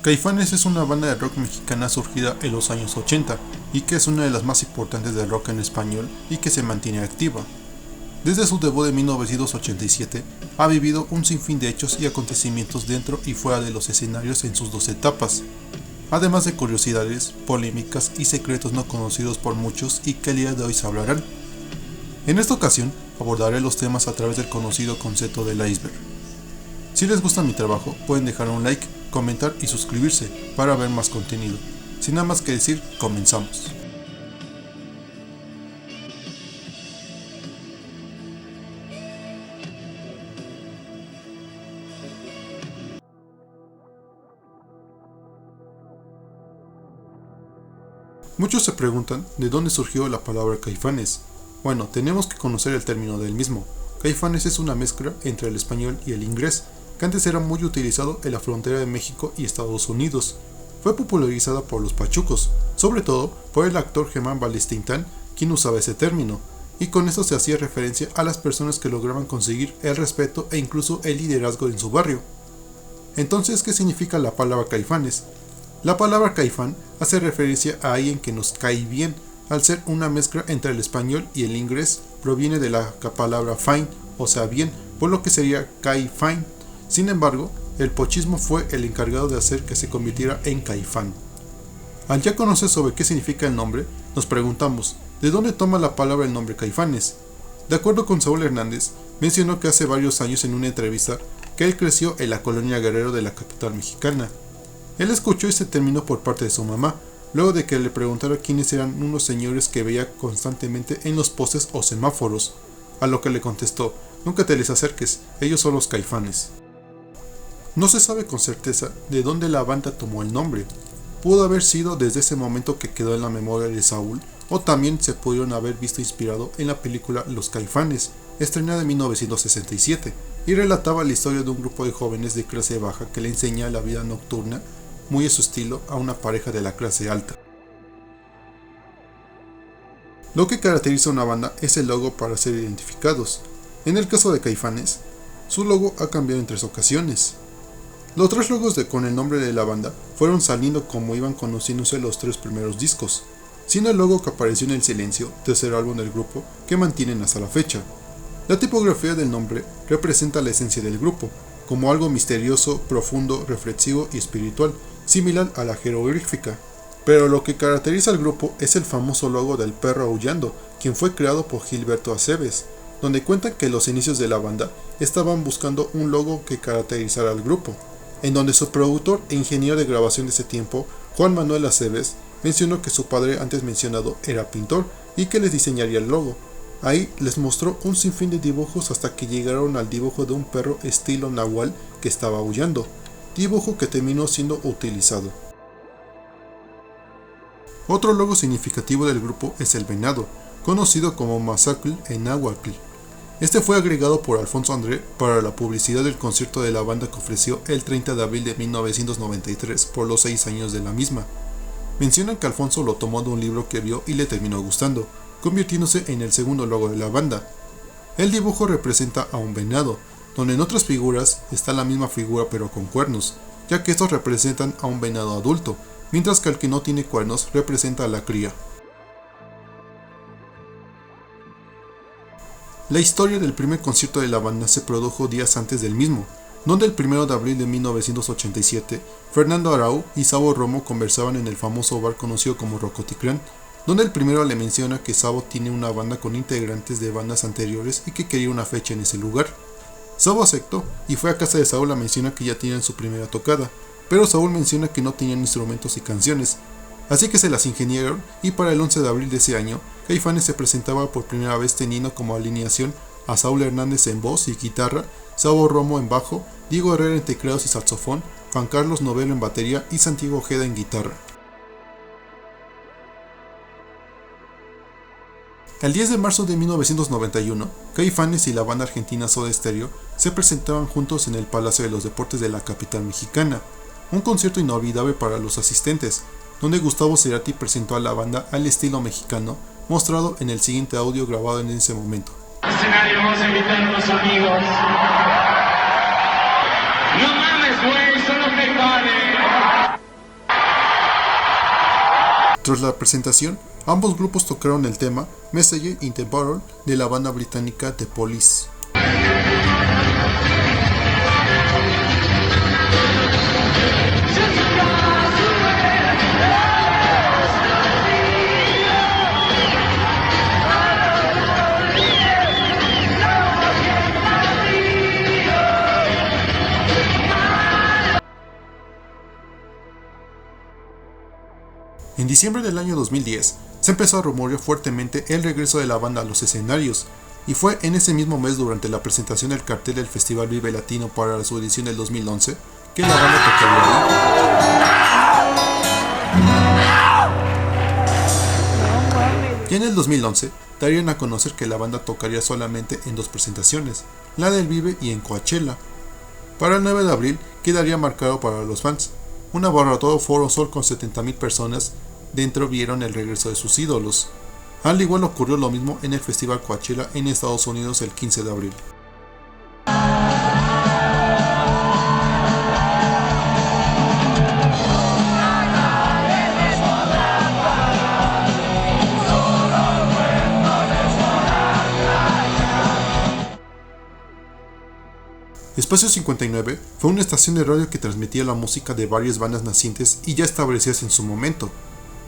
Caifanes es una banda de rock mexicana surgida en los años 80 y que es una de las más importantes del rock en español y que se mantiene activa. Desde su debut en 1987 ha vivido un sinfín de hechos y acontecimientos dentro y fuera de los escenarios en sus dos etapas, además de curiosidades, polémicas y secretos no conocidos por muchos y que el día de hoy se hablarán. En esta ocasión abordaré los temas a través del conocido concepto del iceberg. Si les gusta mi trabajo, pueden dejar un like, comentar y suscribirse para ver más contenido. Sin nada más que decir, comenzamos. Muchos se preguntan de dónde surgió la palabra Caifanes. Bueno, tenemos que conocer el término del mismo. Caifanes es una mezcla entre el español y el inglés, que antes era muy utilizado en la frontera de México y Estados Unidos. Fue popularizada por los pachucos, sobre todo por el actor Germán Balestintán, quien usaba ese término, y con esto se hacía referencia a las personas que lograban conseguir el respeto e incluso el liderazgo en su barrio. Entonces, ¿qué significa la palabra Caifanes? La palabra caifán hace referencia a alguien que nos cae bien. Al ser una mezcla entre el español y el inglés, proviene de la palabra fine, o sea bien, por lo que sería caifán. Sin embargo, el pochismo fue el encargado de hacer que se convirtiera en Caifán. Al ya conocer sobre qué significa el nombre, nos preguntamos, ¿de dónde toma la palabra el nombre Caifanes? De acuerdo con Saúl Hernández, mencionó que hace varios años en una entrevista que él creció en la colonia Guerrero de la capital mexicana. Él escuchó este término por parte de su mamá, luego de que le preguntara quiénes eran unos señores que veía constantemente en los postes o semáforos, a lo que le contestó, nunca te les acerques, ellos son los Caifanes. No se sabe con certeza de dónde la banda tomó el nombre. Pudo haber sido desde ese momento que quedó en la memoria de Saúl, o también se pudieron haber visto inspirado en la película Los Caifanes, estrenada en 1967, y relataba la historia de un grupo de jóvenes de clase baja que le enseña la vida nocturna, muy a su estilo, a una pareja de la clase alta. Lo que caracteriza a una banda es el logo para ser identificados. En el caso de Caifanes, su logo ha cambiado en 3 ocasiones. Los 3 logos con el nombre de la banda fueron saliendo como iban conociéndose los 3 primeros discos, siendo el logo que apareció en El Silencio, tercer álbum del grupo, que mantienen hasta la fecha. La tipografía del nombre representa la esencia del grupo, como algo misterioso, profundo, reflexivo y espiritual, similar a la jeroglífica. Pero lo que caracteriza al grupo es el famoso logo del perro aullando, quien fue creado por Gilberto Aceves, donde cuentan que los inicios de la banda estaban buscando un logo que caracterizara al grupo, en donde su productor e ingeniero de grabación de ese tiempo, Juan Manuel Aceves, mencionó que su padre antes mencionado era pintor y que les diseñaría el logo. Ahí les mostró un sinfín de dibujos hasta que llegaron al dibujo de un perro estilo nahual que estaba aullando, dibujo que terminó siendo utilizado. Otro logo significativo del grupo es el venado, conocido como Mazacl en náhuatl. Este fue agregado por Alfonso André para la publicidad del concierto de la banda que ofreció el 30 de abril de 1993 por los 6 años de la misma. Mencionan que Alfonso lo tomó de un libro que vio y le terminó gustando, convirtiéndose en el segundo logo de la banda. El dibujo representa a un venado, donde en otras figuras está la misma figura pero con cuernos, ya que estos representan a un venado adulto, mientras que el que no tiene cuernos representa a la cría. La historia del primer concierto de la banda se produjo días antes del mismo, donde el 1 de abril de 1987, Fernando Arau y Sabo Romo conversaban en el famoso bar conocido como Rocotitlán, donde el primero le menciona que Sabo tiene una banda con integrantes de bandas anteriores y que quería una fecha en ese lugar. Sabo aceptó y fue a casa de Saúl a mencionar que ya tienen su primera tocada, pero Saúl menciona que no tenían instrumentos y canciones, así que se las ingeniaron y para el 11 de abril de ese año, Caifanes se presentaba por primera vez teniendo como alineación a Saúl Hernández en voz y guitarra, Sabo Romo en bajo, Diego Herrera en teclados y saxofón, Juan Carlos Novelo en batería y Santiago Ojeda en guitarra. El 10 de marzo de 1991, Caifanes y la banda argentina Soda Stereo se presentaban juntos en el Palacio de los Deportes de la capital mexicana, un concierto inolvidable para los asistentes, donde Gustavo Cerati presentó a la banda al estilo mexicano, mostrado en el siguiente audio grabado en ese momento. Escenario, vamos a invitar a unos amigos. No mames, güey, son los Caifanes. Tras la presentación, ambos grupos tocaron el tema Message in the Bottle de la banda británica The Police. En diciembre del año 2010, se empezó a rumorear fuertemente el regreso de la banda a los escenarios, y fue en ese mismo mes, durante la presentación del cartel del Festival Vive Latino para su edición del 2011, que la banda tocaría ahí. Y en el 2011, darían a conocer que la banda tocaría solamente en 2 presentaciones, la del Vive y en Coachella. Para el 9 de abril quedaría marcado para los fans. Un abarrotado Foro Sol con 70,000 personas dentro vieron el regreso de sus ídolos. Al igual ocurrió lo mismo en el Festival Coachella en Estados Unidos el 15 de abril. Espacio 59 fue una estación de radio que transmitía la música de varias bandas nacientes y ya establecidas en su momento.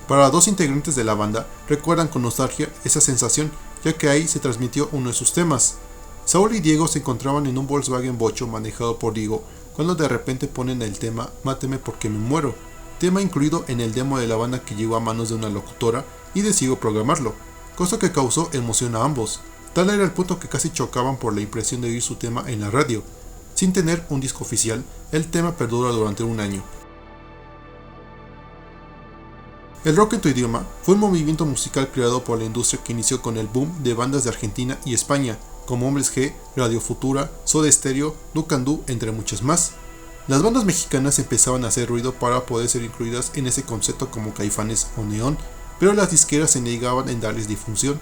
Para 2 integrantes de la banda recuerdan con nostalgia esa sensación, ya que ahí se transmitió uno de sus temas. Saúl y Diego se encontraban en un Volkswagen Bocho manejado por Diego cuando de repente ponen el tema Máteme porque me muero, tema incluido en el demo de la banda que llegó a manos de una locutora y decidió programarlo, cosa que causó emoción a ambos. Tal era el punto que casi chocaban por la impresión de oír su tema en la radio. Sin tener un disco oficial, el tema perdura durante un año. El rock en tu idioma fue un movimiento musical creado por la industria que inició con el boom de bandas de Argentina y España, como Hombres G, Radio Futura, Soda Stereo, Ducandú, entre muchas más. Las bandas mexicanas empezaban a hacer ruido para poder ser incluidas en ese concepto como Caifanes o Neón, pero las disqueras se negaban en darles difusión.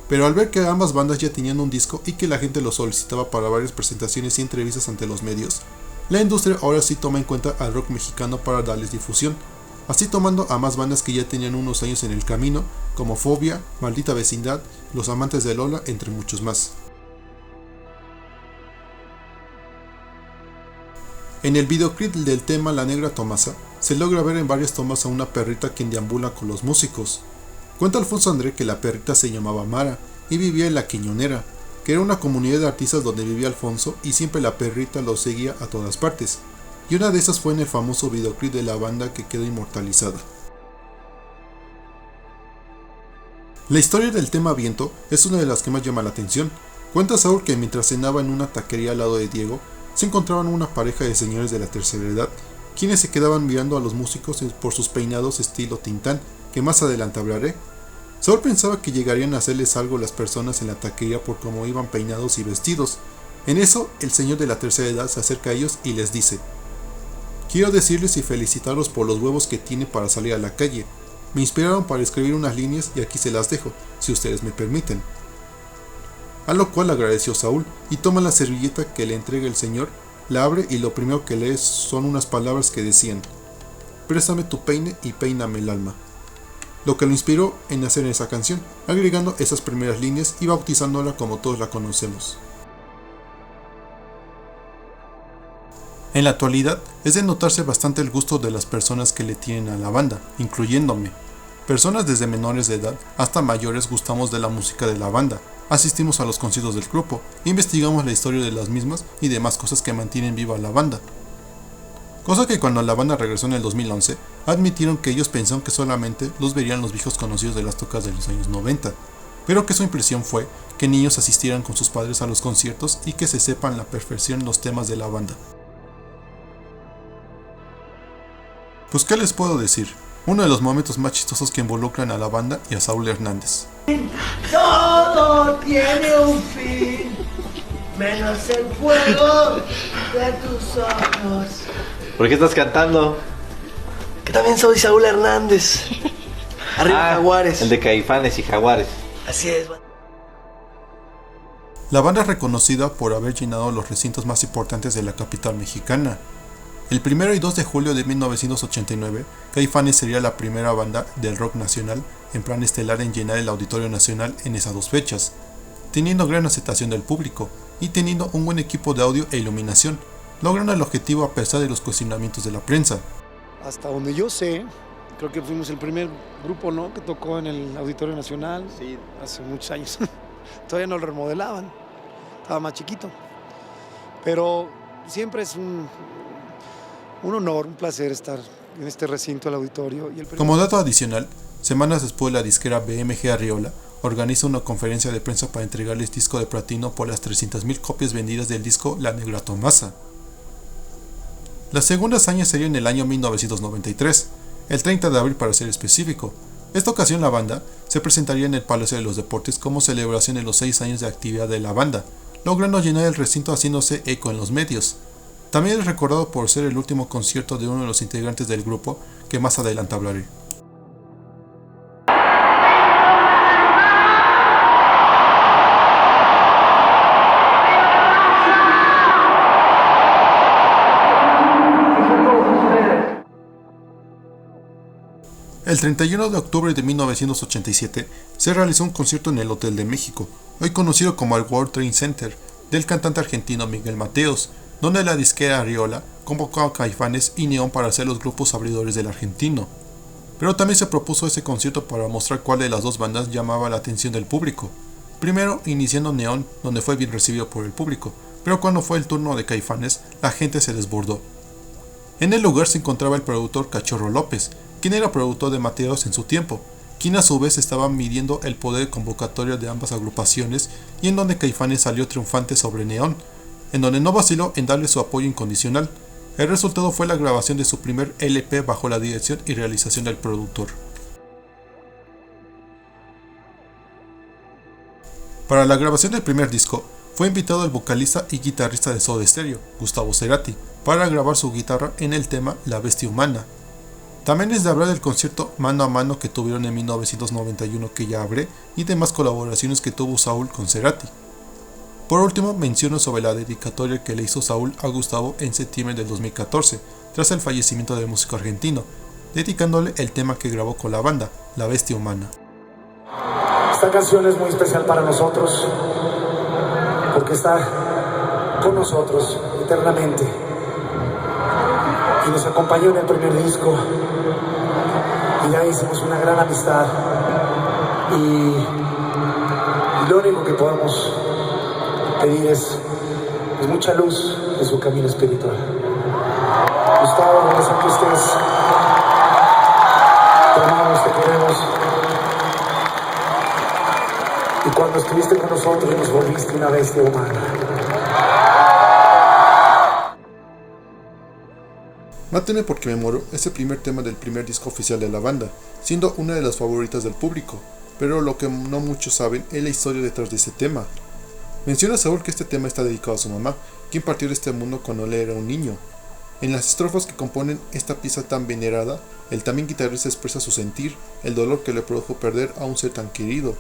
Pero al ver que ambas bandas ya tenían un disco y que la gente lo solicitaba para varias presentaciones y entrevistas ante los medios, la industria ahora sí toma en cuenta al rock mexicano para darles difusión, así tomando a más bandas que ya tenían unos años en el camino, como Fobia, Maldita Vecindad, Los Amantes de Lola, entre muchos más. En el videoclip del tema La Negra Tomasa, se logra ver en varias tomas a una perrita quien deambula con los músicos. Cuenta Alfonso André que la perrita se llamaba Mara y vivía en La Quiñonera, que era una comunidad de artistas donde vivía Alfonso y siempre la perrita lo seguía a todas partes, y una de esas fue en el famoso videoclip de la banda que quedó inmortalizada. La historia del tema Viento es una de las que más llama la atención. Cuenta Saúl que mientras cenaba en una taquería al lado de Diego, se encontraban una pareja de señores de la tercera edad, quienes se quedaban mirando a los músicos por sus peinados estilo Tintán, que más adelante hablaré. Saúl pensaba que llegarían a hacerles algo las personas en la taquería por cómo iban peinados y vestidos. En eso, el señor de la tercera edad se acerca a ellos y les dice: quiero decirles y felicitarlos por los huevos que tienen para salir a la calle. Me inspiraron para escribir unas líneas y aquí se las dejo, si ustedes me permiten. A lo cual agradeció Saúl y toma la servilleta que le entrega el señor, la abre y lo primero que lee son unas palabras que decían: préstame tu peine y peíname el alma. Lo que lo inspiró en hacer esa canción, agregando esas primeras líneas y bautizándola como todos la conocemos. En la actualidad es de notarse bastante el gusto de las personas que le tienen a la banda, incluyéndome. Personas desde menores de edad hasta mayores gustamos de la música de la banda, asistimos a los conciertos del grupo, investigamos la historia de las mismas y demás cosas que mantienen viva la banda. Cosa que cuando la banda regresó en el 2011, admitieron que ellos pensaron que solamente los verían los viejos conocidos de las tocas de los años 90, pero que su impresión fue que niños asistieran con sus padres a los conciertos y que se sepan a la perfección los temas de la banda. Pues qué les puedo decir, uno de los momentos más chistosos que involucran a la banda y a Saúl Hernández. Todo tiene un fin, menos el fuego de tus ojos. ¿Por qué estás cantando? Que también soy Saúl Hernández. Arriba Jaguares. El de Caifanes y Jaguares. Así es. La banda es reconocida por haber llenado los recintos más importantes de la capital mexicana. El 1 y 2 de julio de 1989, Caifanes sería la primera banda del rock nacional en plan estelar en llenar el Auditorio Nacional en esas dos fechas, teniendo gran aceptación del público y teniendo un buen equipo de audio e iluminación, logrando el objetivo a pesar de los cuestionamientos de la prensa. Hasta donde yo sé, creo que fuimos el primer grupo, ¿no?, que tocó en el Auditorio Nacional, sí, hace muchos años. Todavía no lo remodelaban, estaba más chiquito. Pero siempre es un honor, un placer estar en este recinto del auditorio. Como dato adicional, semanas después la disquera BMG Ariola organiza una conferencia de prensa para entregarles disco de platino por las 300,000 copias vendidas del disco La Negra Tomasa. La segunda hazaña sería en el año 1993, el 30 de abril para ser específico. Esta ocasión la banda se presentaría en el Palacio de los Deportes como celebración de los 6 años de actividad de la banda, logrando llenar el recinto haciéndose eco en los medios. También es recordado por ser el último concierto de uno de los integrantes del grupo, que más adelante hablaré. El 31 de octubre de 1987 se realizó un concierto en el Hotel de México, hoy conocido como el World Trade Center, del cantante argentino Miguel Mateos, donde la disquera Ariola convocó a Caifanes y Neón para ser los grupos abridores del argentino. Pero también se propuso ese concierto para mostrar cuál de las dos bandas llamaba la atención del público. Primero iniciando Neón, donde fue bien recibido por el público, pero cuando fue el turno de Caifanes, la gente se desbordó. En el lugar se encontraba el productor Cachorro López, quien era productor de Mateos en su tiempo, quien a su vez estaba midiendo el poder convocatorio de ambas agrupaciones y en donde Caifanes salió triunfante sobre Neón, en donde no vaciló en darle su apoyo incondicional. El resultado fue la grabación de su primer LP bajo la dirección y realización del productor. Para la grabación del primer disco, fue invitado el vocalista y guitarrista de Soda Stereo, Gustavo Cerati, para grabar su guitarra en el tema La Bestia Humana. También es de hablar del concierto Mano a Mano que tuvieron en 1991 que ya hablé y demás colaboraciones que tuvo Saúl con Cerati. Por último, menciono sobre la dedicatoria que le hizo Saúl a Gustavo en septiembre del 2014, tras el fallecimiento del músico argentino, dedicándole el tema que grabó con la banda, La Bestia Humana. Esta canción es muy especial para nosotros, porque está con nosotros eternamente. Y nos acompañó en el primer disco y ya hicimos una gran amistad y lo único que podemos pedir es mucha luz en su camino espiritual. Gustavo, donde sea que estés, te amamos, te queremos, y cuando estuviste con nosotros nos volviste una bestia humana. Máteme porque me muero es el primer tema del primer disco oficial de la banda, siendo una de las favoritas del público, pero lo que no muchos saben es la historia detrás de ese tema. Menciona Saúl que este tema está dedicado a su mamá, quien partió de este mundo cuando él era un niño. En las estrofas que componen esta pieza tan venerada, el también guitarrista expresa su sentir, el dolor que le produjo perder a un ser tan querido.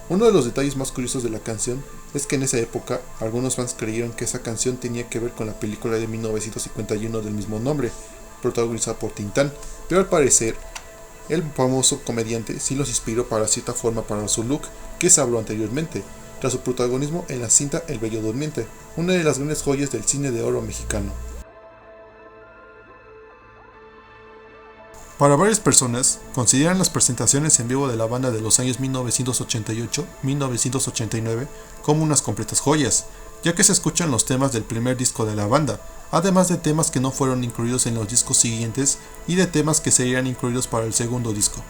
Uno de los detalles más curiosos de la canción es que en esa época algunos fans creyeron que esa canción tenía que ver con la película de 1951 del mismo nombre, protagonizada por Tintán, pero al parecer el famoso comediante sí los inspiró para cierta forma para su look que se habló anteriormente, tras su protagonismo en la cinta El Bello Durmiente, una de las grandes joyas del cine de oro mexicano. Para varias personas, consideran las presentaciones en vivo de la banda de los años 1988-1989 como unas completas joyas, ya que se escuchan los temas del primer disco de la banda, además de temas que no fueron incluidos en los discos siguientes y de temas que serían incluidos para el segundo disco.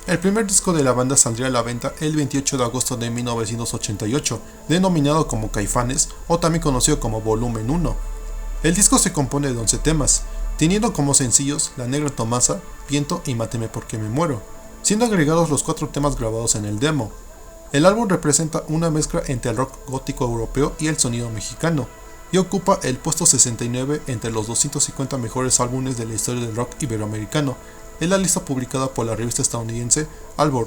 El primer disco de la banda saldría a la venta el 28 de agosto de 1988, denominado como Caifanes o también conocido como Volumen 1. El disco se compone de 11 temas, teniendo como sencillos La Negra Tomasa, Viento y Máteme porque me muero, siendo agregados los 4 temas grabados en el demo. El álbum representa una mezcla entre el rock gótico europeo y el sonido mexicano, y ocupa el puesto 69 entre los 250 mejores álbumes de la historia del rock iberoamericano, en la lista publicada por la revista estadounidense Albor.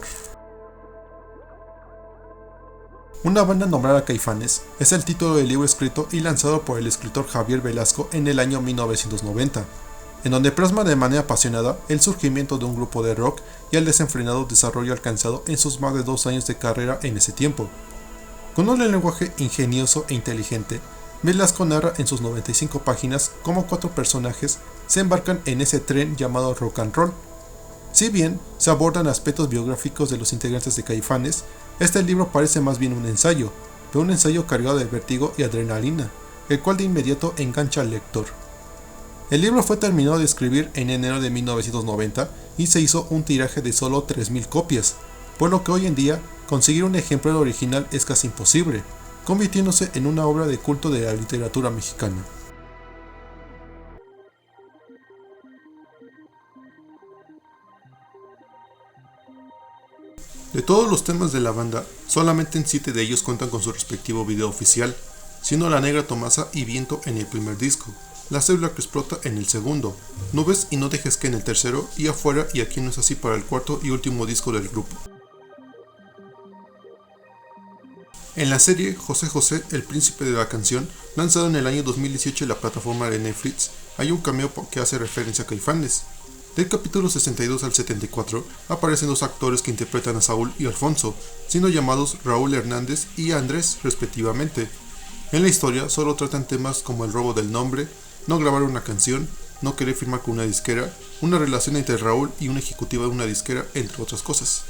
Una banda nombrada Caifanes es el título del libro escrito y lanzado por el escritor Javier Velasco en el año 1990, en donde plasma de manera apasionada el surgimiento de un grupo de rock y el desenfrenado desarrollo alcanzado en sus más de 2 años de carrera en ese tiempo. Con un lenguaje ingenioso e inteligente, Velasco narra en sus 95 páginas cómo 4 personajes se embarcan en ese tren llamado rock and roll. Si bien se abordan aspectos biográficos de los integrantes de Caifanes, este libro parece más bien un ensayo, pero un ensayo cargado de vértigo y adrenalina, el cual de inmediato engancha al lector. El libro fue terminado de escribir en enero de 1990 y se hizo un tiraje de solo 3000 copias, por lo que hoy en día conseguir un ejemplar original es casi imposible, convirtiéndose en una obra de culto de la literatura mexicana. De todos los temas de la banda, solamente en 7 de ellos cuentan con su respectivo video oficial, siendo La Negra Tomasa y Viento en el primer disco, La Célula que Explota en el segundo, Nubes y No Dejes que en el tercero y Afuera y Aquí No Es Así para el cuarto y último disco del grupo. En la serie José José, el príncipe de la canción, lanzado en el año 2018 en la plataforma de Netflix, hay un cameo que hace referencia a Caifanes. Del capítulo 62 al 74 aparecen 2 actores que interpretan a Saúl y Alfonso, siendo llamados Raúl Hernández y Andrés respectivamente. En la historia solo tratan temas como el robo del nombre, no grabar una canción, no querer firmar con una disquera, una relación entre Raúl y una ejecutiva de una disquera, entre otras cosas.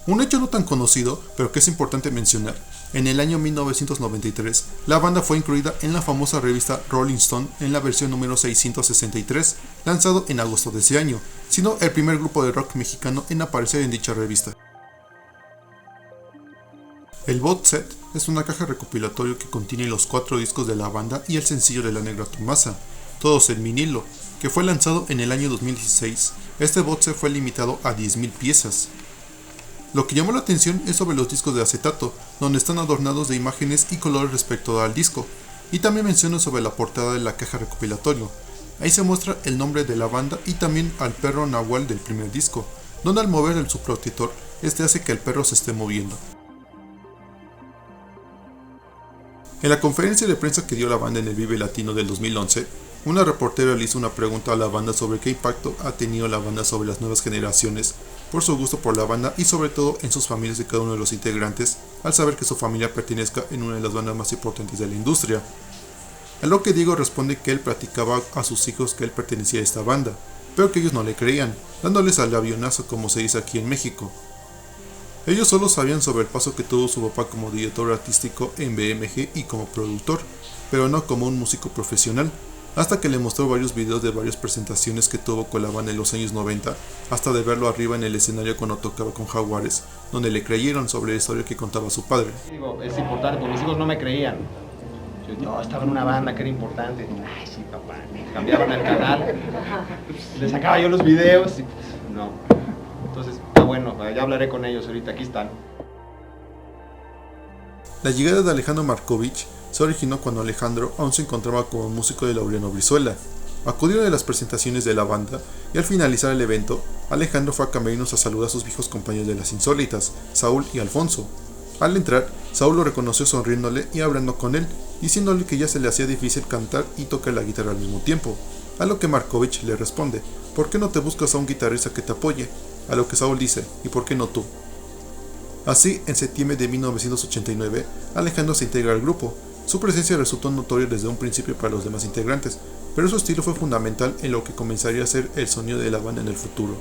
Un hecho no tan conocido, pero que es importante mencionar, en el año 1993, la banda fue incluida en la famosa revista Rolling Stone en la versión número 663, lanzado en agosto de ese año, siendo el primer grupo de rock mexicano en aparecer en dicha revista. El box set es una caja recopilatorio que contiene los 4 discos de la banda y el sencillo de La Negra Tomasa, todos en vinilo, que fue lanzado en el año 2016. Este box set fue limitado a 10.000 piezas. Lo que llamó la atención es sobre los discos de acetato, donde están adornados de imágenes y colores respecto al disco, y también menciona sobre la portada de la caja recopilatorio. Ahí se muestra el nombre de la banda y también al perro Nahual del primer disco, donde al mover el subprotector, este hace que el perro se esté moviendo. En la conferencia de prensa que dio la banda en el Vive Latino del 2011, una reportera le hizo una pregunta a la banda sobre qué impacto ha tenido la banda sobre las nuevas generaciones, por su gusto por la banda y sobre todo en sus familias de cada uno de los integrantes, al saber que su familia pertenezca en una de las bandas más importantes de la industria. A lo que Diego responde que él platicaba a sus hijos que él pertenecía a esta banda, pero que ellos no le creían, dándoles al avionazo como se dice aquí en México. Ellos solo sabían sobre el paso que tuvo su papá como director artístico en BMG y como productor, pero no como un músico profesional, hasta que le mostró varios videos de varias presentaciones que tuvo con la banda en los años 90, hasta de verlo arriba en el escenario cuando tocaba con Jaguares, donde le creyeron sobre la historia que contaba su padre. Es importante, porque mis hijos no me creían. Yo estaba en una banda que era importante. Ay, sí, papá. Cambiaban el canal, le sacaba yo los videos y no. Entonces, está bueno, ya hablaré con ellos ahorita, aquí están. La llegada de Alejandro Markovich se originó cuando Alejandro aún se encontraba como músico de Laureano Brizuela. Acudieron a las presentaciones de la banda y al finalizar el evento, Alejandro fue a camerinos a saludar a sus viejos compañeros de las Insólitas, Saúl y Alfonso. Al entrar, Saúl lo reconoció sonriéndole y hablando con él, diciéndole que ya se le hacía difícil cantar y tocar la guitarra al mismo tiempo, a lo que Markovich le responde: ¿por qué no te buscas a un guitarrista que te apoye? A lo que Saúl dice: ¿y por qué no tú? Así, en septiembre de 1989, Alejandro se integra al grupo. Su presencia resultó notoria desde un principio para los demás integrantes, pero su estilo fue fundamental en lo que comenzaría a ser el sonido de la banda en el futuro.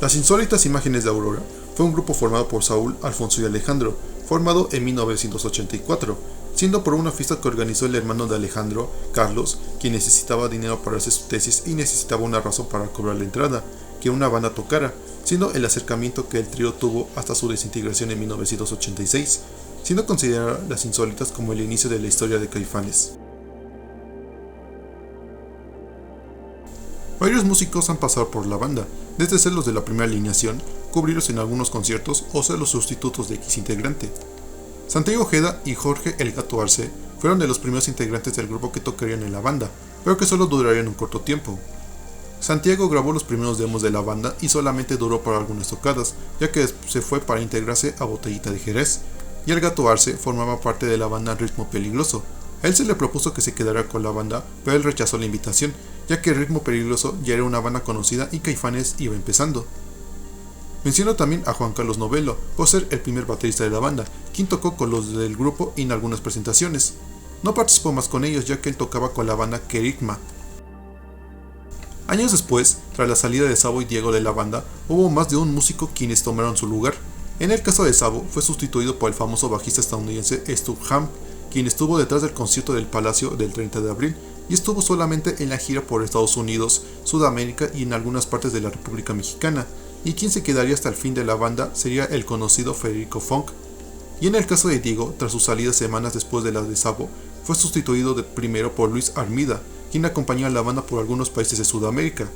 Las Insólitas Imágenes de Aurora fue un grupo formado por Saúl, Alfonso y Alejandro, formado en 1984, siendo por una fiesta que organizó el hermano de Alejandro, Carlos, quien necesitaba dinero para hacer su tesis y necesitaba una razón para cobrar la entrada, que una banda tocara, siendo el acercamiento que el trío tuvo hasta su desintegración en 1986, siendo consideradas Las Insólitas como el inicio de la historia de Caifanes. Varios músicos han pasado por la banda, desde ser los de la primera alineación, cubrirlos en algunos conciertos o ser los sustitutos de X integrante. Santiago Ojeda y Jorge El Gato Arce fueron de los primeros integrantes del grupo que tocarían en la banda, pero que solo durarían un corto tiempo. Santiago grabó los primeros demos de la banda y solamente duró para algunas tocadas, ya que se fue para integrarse a Botellita de Jerez, y el Gato Arce formaba parte de la banda Ritmo Peligroso. A él se le propuso que se quedara con la banda, pero él rechazó la invitación, ya que Ritmo Peligroso ya era una banda conocida y Caifanes iba empezando. Menciono también a Juan Carlos Novelo, por ser el primer baterista de la banda, quien tocó con los del grupo en algunas presentaciones. No participó más con ellos, ya que él tocaba con la banda Kerigma. Años después, tras la salida de Sabo y Diego de la banda, hubo más de un músico quienes tomaron su lugar. En el caso de Sabo, fue sustituido por el famoso bajista estadounidense Stu Hamm, quien estuvo detrás del concierto del Palacio del 30 de abril y estuvo solamente en la gira por Estados Unidos, Sudamérica y en algunas partes de la República Mexicana, y quien se quedaría hasta el fin de la banda sería el conocido Federico Funk. Y en el caso de Diego, tras su salida semanas después de la de Sabo, fue sustituido primero por Luis Armida, quien acompañó a la banda por algunos países de Sudamérica.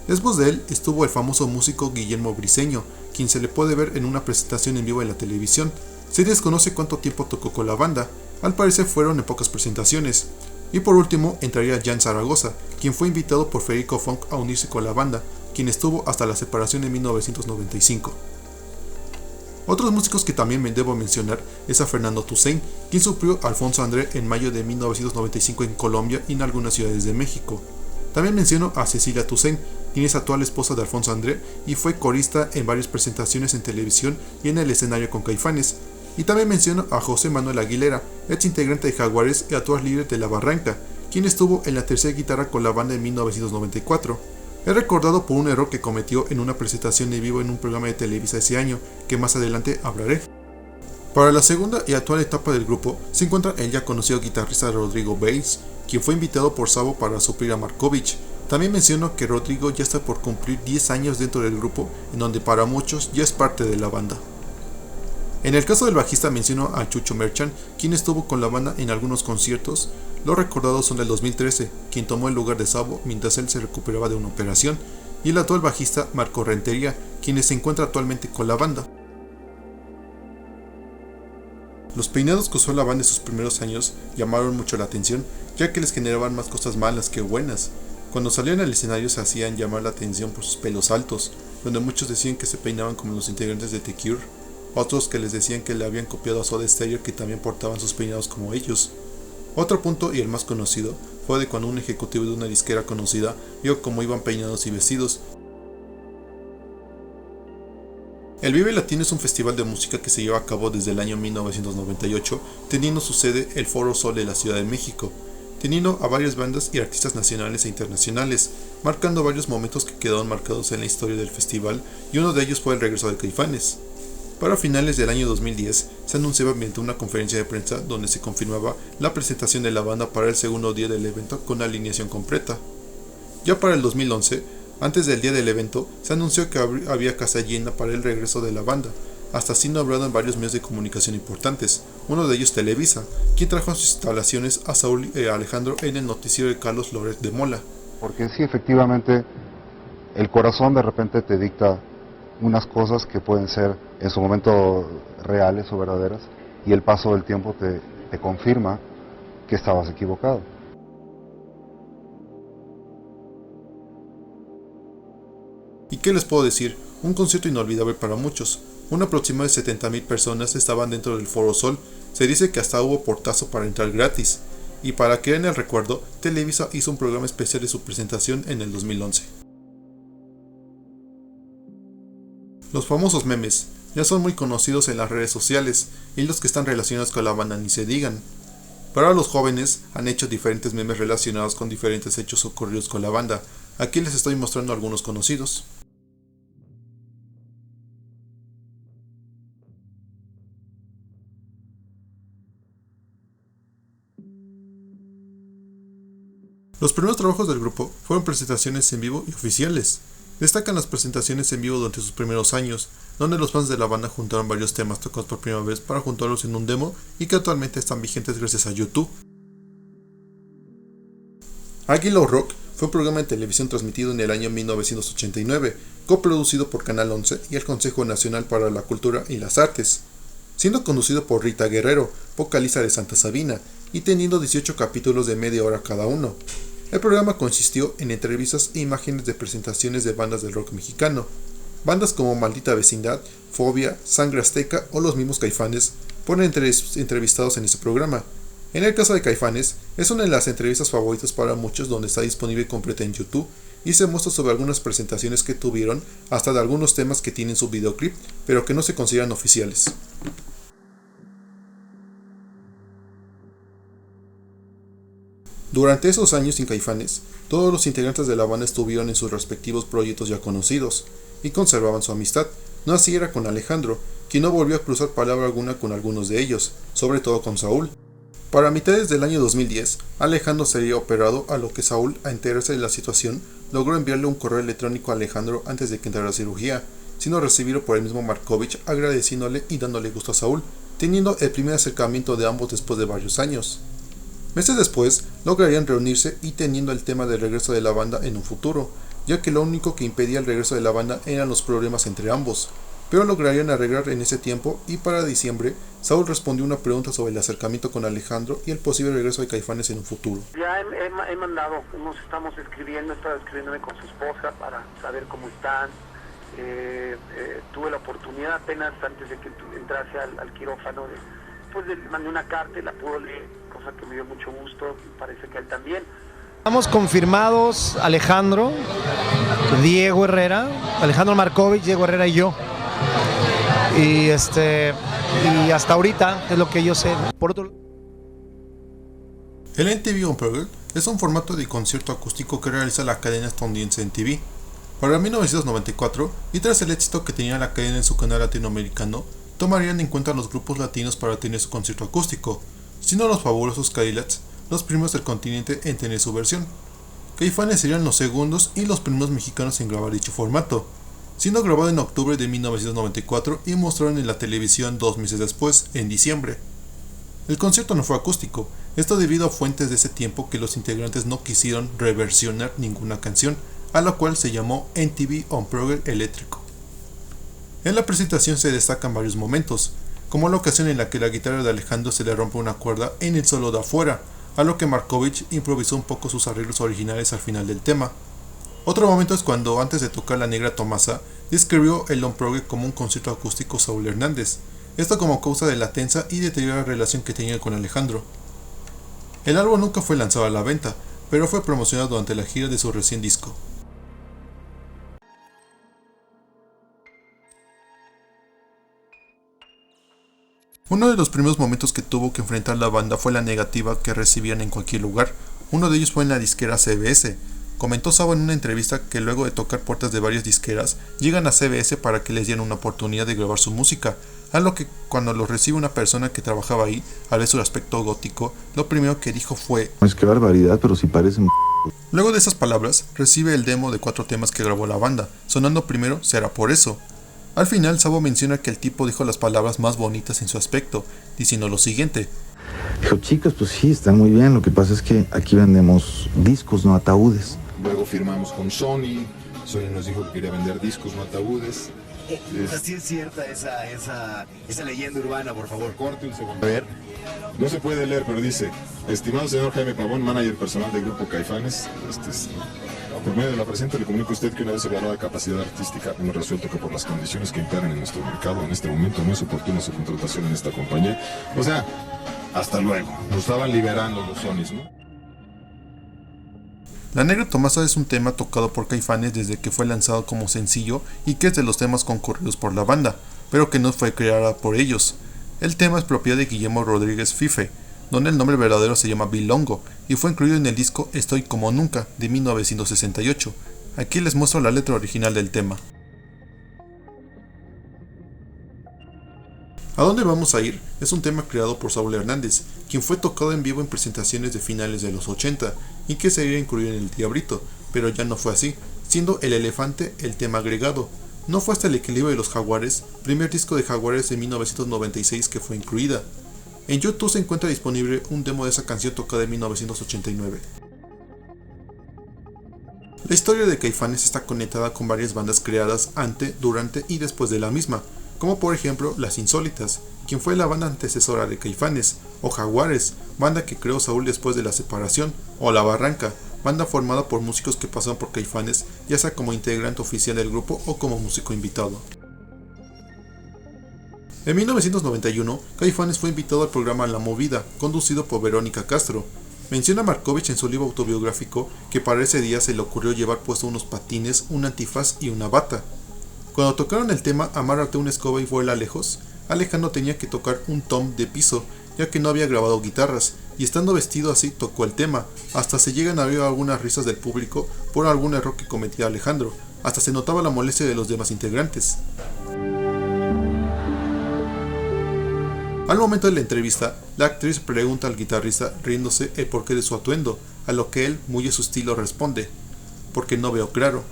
Después de él estuvo el famoso músico Guillermo Briseño, quien se le puede ver en una presentación en vivo en la televisión. Se desconoce cuánto tiempo tocó con la banda, al parecer fueron en pocas presentaciones. Y por último entraría Jan Zaragoza, quien fue invitado por Federico Funk a unirse con la banda, quien estuvo hasta la separación en 1995. Otros músicos que también me debo mencionar es a Fernando Toussaint, quien suplió a Alfonso André en mayo de 1995 en Colombia y en algunas ciudades de México. También menciono a Cecilia Toussaint, quien es actual esposa de Alfonso André y fue corista en varias presentaciones en televisión y en el escenario con Caifanes. Y también menciono a José Manuel Aguilera, ex integrante de Jaguares y actual líder de La Barranca, quien estuvo en la tercera guitarra con la banda en 1994. Es recordado por un error que cometió en una presentación en vivo en un programa de Televisa ese año, que más adelante hablaré. Para la segunda y actual etapa del grupo se encuentra el ya conocido guitarrista Rodrigo Baez, quien fue invitado por Sabo para suplir a Markovich. También menciono que Rodrigo ya está por cumplir 10 años dentro del grupo, en donde para muchos ya es parte de la banda. En el caso del bajista menciono a Chucho Merchant, quien estuvo con la banda en algunos conciertos. Los recordados son del 2013, quien tomó el lugar de Sabo mientras él se recuperaba de una operación, y el actual bajista Marco Rentería, quien se encuentra actualmente con la banda. Los peinados que usó la banda en sus primeros años llamaron mucho la atención, ya que les generaban más cosas malas que buenas. Cuando salían al escenario se hacían llamar la atención por sus pelos altos, donde muchos decían que se peinaban como los integrantes de The Cure, otros que les decían que le habían copiado a Soda Stereo, que también portaban sus peinados como ellos. Otro punto, y el más conocido, fue de cuando un ejecutivo de una disquera conocida vio cómo iban peinados y vestidos. El Vive Latino es un festival de música que se lleva a cabo desde el año 1998, teniendo su sede el Foro Sol de la Ciudad de México, teniendo a varias bandas y artistas nacionales e internacionales, marcando varios momentos que quedaron marcados en la historia del festival, y uno de ellos fue el regreso de Caifanes. Para finales del año 2010 se anunciaba mediante una conferencia de prensa donde se confirmaba la presentación de la banda para el segundo día del evento con la alineación completa. Ya para el 2011, antes del día del evento, se anunció que había casa llena para el regreso de la banda, hasta siendo hablado en varios medios de comunicación importantes, uno de ellos Televisa, quien trajo a sus instalaciones a Saúl y Alejandro en el noticiero de Carlos Loret de Mola. Porque sí, efectivamente, el corazón de repente te dicta unas cosas que pueden ser en su momento reales o verdaderas, y el paso del tiempo te confirma que estabas equivocado. ¿Y qué les puedo decir? Un concierto inolvidable para muchos. Un aproximado de 70,000 personas estaban dentro del Foro Sol. Se dice que hasta hubo portazo para entrar gratis. Y para que en el recuerdo, Televisa hizo un programa especial de su presentación en el 2011. Los famosos memes ya son muy conocidos en las redes sociales, y los que están relacionados con la banda ni se digan. Para los jóvenes han hecho diferentes memes relacionados con diferentes hechos ocurridos con la banda. Aquí les estoy mostrando algunos conocidos. Los primeros trabajos del grupo fueron presentaciones en vivo y oficiales. Destacan las presentaciones en vivo durante sus primeros años, donde los fans de la banda juntaron varios temas tocados por primera vez para juntarlos en un demo y que actualmente están vigentes gracias a YouTube. Águila Rock fue un programa de televisión transmitido en el año 1989, coproducido por Canal 11 y el Consejo Nacional para la Cultura y las Artes, siendo conducido por Rita Guerrero, vocalista de Santa Sabina, y teniendo 18 capítulos de media hora cada uno. El programa consistió en entrevistas e imágenes de presentaciones de bandas del rock mexicano. Bandas como Maldita Vecindad, Fobia, Sangre Azteca o los mismos Caifanes fueron entrevistados en este programa. En el caso de Caifanes, es una de las entrevistas favoritas para muchos, donde está disponible completa en YouTube y se muestra sobre algunas presentaciones que tuvieron, hasta de algunos temas que tienen su videoclip, pero que no se consideran oficiales. Durante esos años sin Caifanes, todos los integrantes de la banda estuvieron en sus respectivos proyectos ya conocidos, y conservaban su amistad. No así era con Alejandro, quien no volvió a cruzar palabra alguna con algunos de ellos, sobre todo con Saúl. Para mitades del año 2010, Alejandro sería operado, a lo que Saúl, a enterarse de la situación, logró enviarle un correo electrónico a Alejandro antes de que entrara a cirugía, siendo recibido por el mismo Markovich agradeciéndole y dándole gusto a Saúl, teniendo el primer acercamiento de ambos después de varios años. Meses después, lograrían reunirse y teniendo el tema del regreso de la banda en un futuro, ya que lo único que impedía el regreso de la banda eran los problemas entre ambos, pero lograrían arreglar en ese tiempo, y para diciembre, Saúl respondió una pregunta sobre el acercamiento con Alejandro y el posible regreso de Caifanes en un futuro. Ya he mandado, estamos escribiendo, estaba escribiéndome con su esposa para saber cómo están. Tuve la oportunidad apenas antes de que entrase al quirófano, pues le mandé una carta y la pudo leer, cosa que me dio mucho gusto, y parece que él también. Estamos confirmados Alejandro, Diego Herrera, Alejandro Markovich, Diego Herrera y yo. Y hasta ahorita es lo que yo sé. Por otro... El MTV Unplugged es un formato de concierto acústico que realiza la cadena estadounidense MTV. Para 1994, y tras el éxito que tenía la cadena en su canal latinoamericano, tomarían en cuenta los grupos latinos para tener su concierto acústico, siendo los fabulosos Cadillacs los primeros del continente en tener su versión. Caifanes serían los segundos y los primeros mexicanos en grabar dicho formato, siendo grabado en octubre de 1994 y mostraron en la televisión 2 meses después, en diciembre. El concierto no fue acústico, esto debido a fuentes de ese tiempo que los integrantes no quisieron reversionar ninguna canción, a la cual se llamó MTV Unplugged eléctrico. En la presentación se destacan varios momentos, como la ocasión en la que la guitarra de Alejandro se le rompe una cuerda en el solo de afuera, a lo que Markovich improvisó un poco sus arreglos originales al final del tema. Otro momento es cuando, antes de tocar La Negra Tomasa, describió el Unplugged como un concierto acústico Saúl Hernández, esto como causa de la tensa y deteriorada relación que tenía con Alejandro. El álbum nunca fue lanzado a la venta, pero fue promocionado durante la gira de su recién disco. Uno de los primeros momentos que tuvo que enfrentar la banda fue la negativa que recibían en cualquier lugar. Uno de ellos fue en la disquera CBS. Comentó Sabo en una entrevista que luego de tocar puertas de varias disqueras, llegan a CBS para que les dieran una oportunidad de grabar su música, a lo que cuando los recibe una persona que trabajaba ahí, al ver su aspecto gótico, lo primero que dijo fue: Es que barbaridad, pero si parecen... Luego de esas palabras, recibe el demo de 4 temas que grabó la banda, sonando primero Será por eso. Al final, Sabo menciona que el tipo dijo las palabras más bonitas en su aspecto, diciendo lo siguiente: Dijo, chicas, pues sí, están muy bien, lo que pasa es que aquí vendemos discos, no ataúdes. Luego firmamos con Sony nos dijo que quería vender discos, no ataúdes. Así es cierta esa leyenda urbana, por favor. Corte un segundo. A ver, no se puede leer, pero dice: estimado señor Jaime Pavón, manager personal del grupo Caifanes, por medio de la presente le comunico a usted que una vez evaluada de capacidad artística hemos resuelto que por las condiciones que imperan en nuestro mercado en este momento no es oportuna su contratación en esta compañía. O sea, hasta luego. Nos estaban liberando los Sonys, ¿no? La Negra Tomasa es un tema tocado por Caifanes desde que fue lanzado como sencillo y que es de los temas concurridos por la banda, pero que no fue creada por ellos. El tema es propiedad de Guillermo Rodríguez Fife, donde el nombre verdadero se llama Bilongo, y fue incluido en el disco Estoy como nunca, de 1968. Aquí les muestro la letra original del tema. ¿A dónde vamos a ir? Es un tema creado por Saúl Hernández, quien fue tocado en vivo en presentaciones de finales de los 80, y que sería incluido en El Diabrito, pero ya no fue así, siendo El Elefante el tema agregado. No fue hasta El Equilibrio de los Jaguares, primer disco de Jaguares de 1996, que fue incluida. En YouTube se encuentra disponible un demo de esa canción tocada en 1989. La historia de Caifanes está conectada con varias bandas creadas antes, durante y después de la misma, como por ejemplo Las Insólitas, quien fue la banda antecesora de Caifanes, o Jaguares, banda que creó Saúl después de la separación, o La Barranca, banda formada por músicos que pasaron por Caifanes, ya sea como integrante oficial del grupo o como músico invitado. En 1991, Caifanes fue invitado al programa La Movida, conducido por Verónica Castro. Menciona Markovich en su libro autobiográfico que para ese día se le ocurrió llevar puesto unos patines, un antifaz y una bata. Cuando tocaron el tema Amárrate una escoba y vuela lejos, Alejandro tenía que tocar un tom de piso, ya que no había grabado guitarras, y estando vestido así tocó el tema. Hasta se llegan a oír algunas risas del público por algún error que cometía Alejandro. Hasta se notaba la molestia de los demás integrantes. Al momento de la entrevista, la actriz pregunta al guitarrista riéndose el porqué de su atuendo, a lo que él, muy a su estilo, responde: porque no veo claro.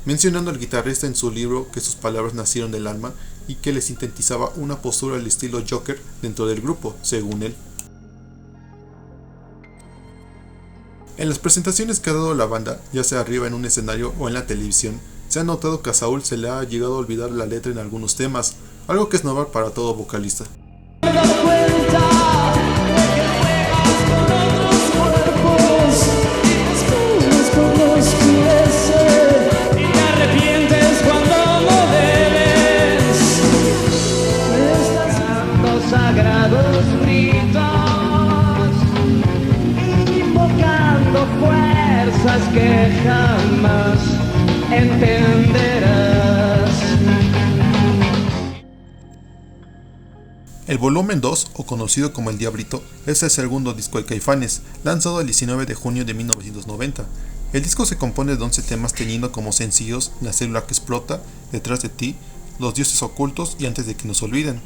Mencionando al guitarrista en su libro que sus palabras nacieron del alma y que le sintetizaba una postura al estilo Joker dentro del grupo, según él. En las presentaciones que ha dado la banda, ya sea arriba en un escenario o en la televisión, se ha notado que a Saúl se le ha llegado a olvidar la letra en algunos temas, algo que es normal para todo vocalista. Sagrados gritos, invocando fuerzas que jamás entenderás. El volumen 2, o conocido como El Diablito, es el segundo disco de Caifanes, lanzado el 19 de junio de 1990. El disco se compone de 11 temas teniendo como sencillos La célula que explota, Detrás de ti, Los dioses ocultos y Antes de que nos olviden.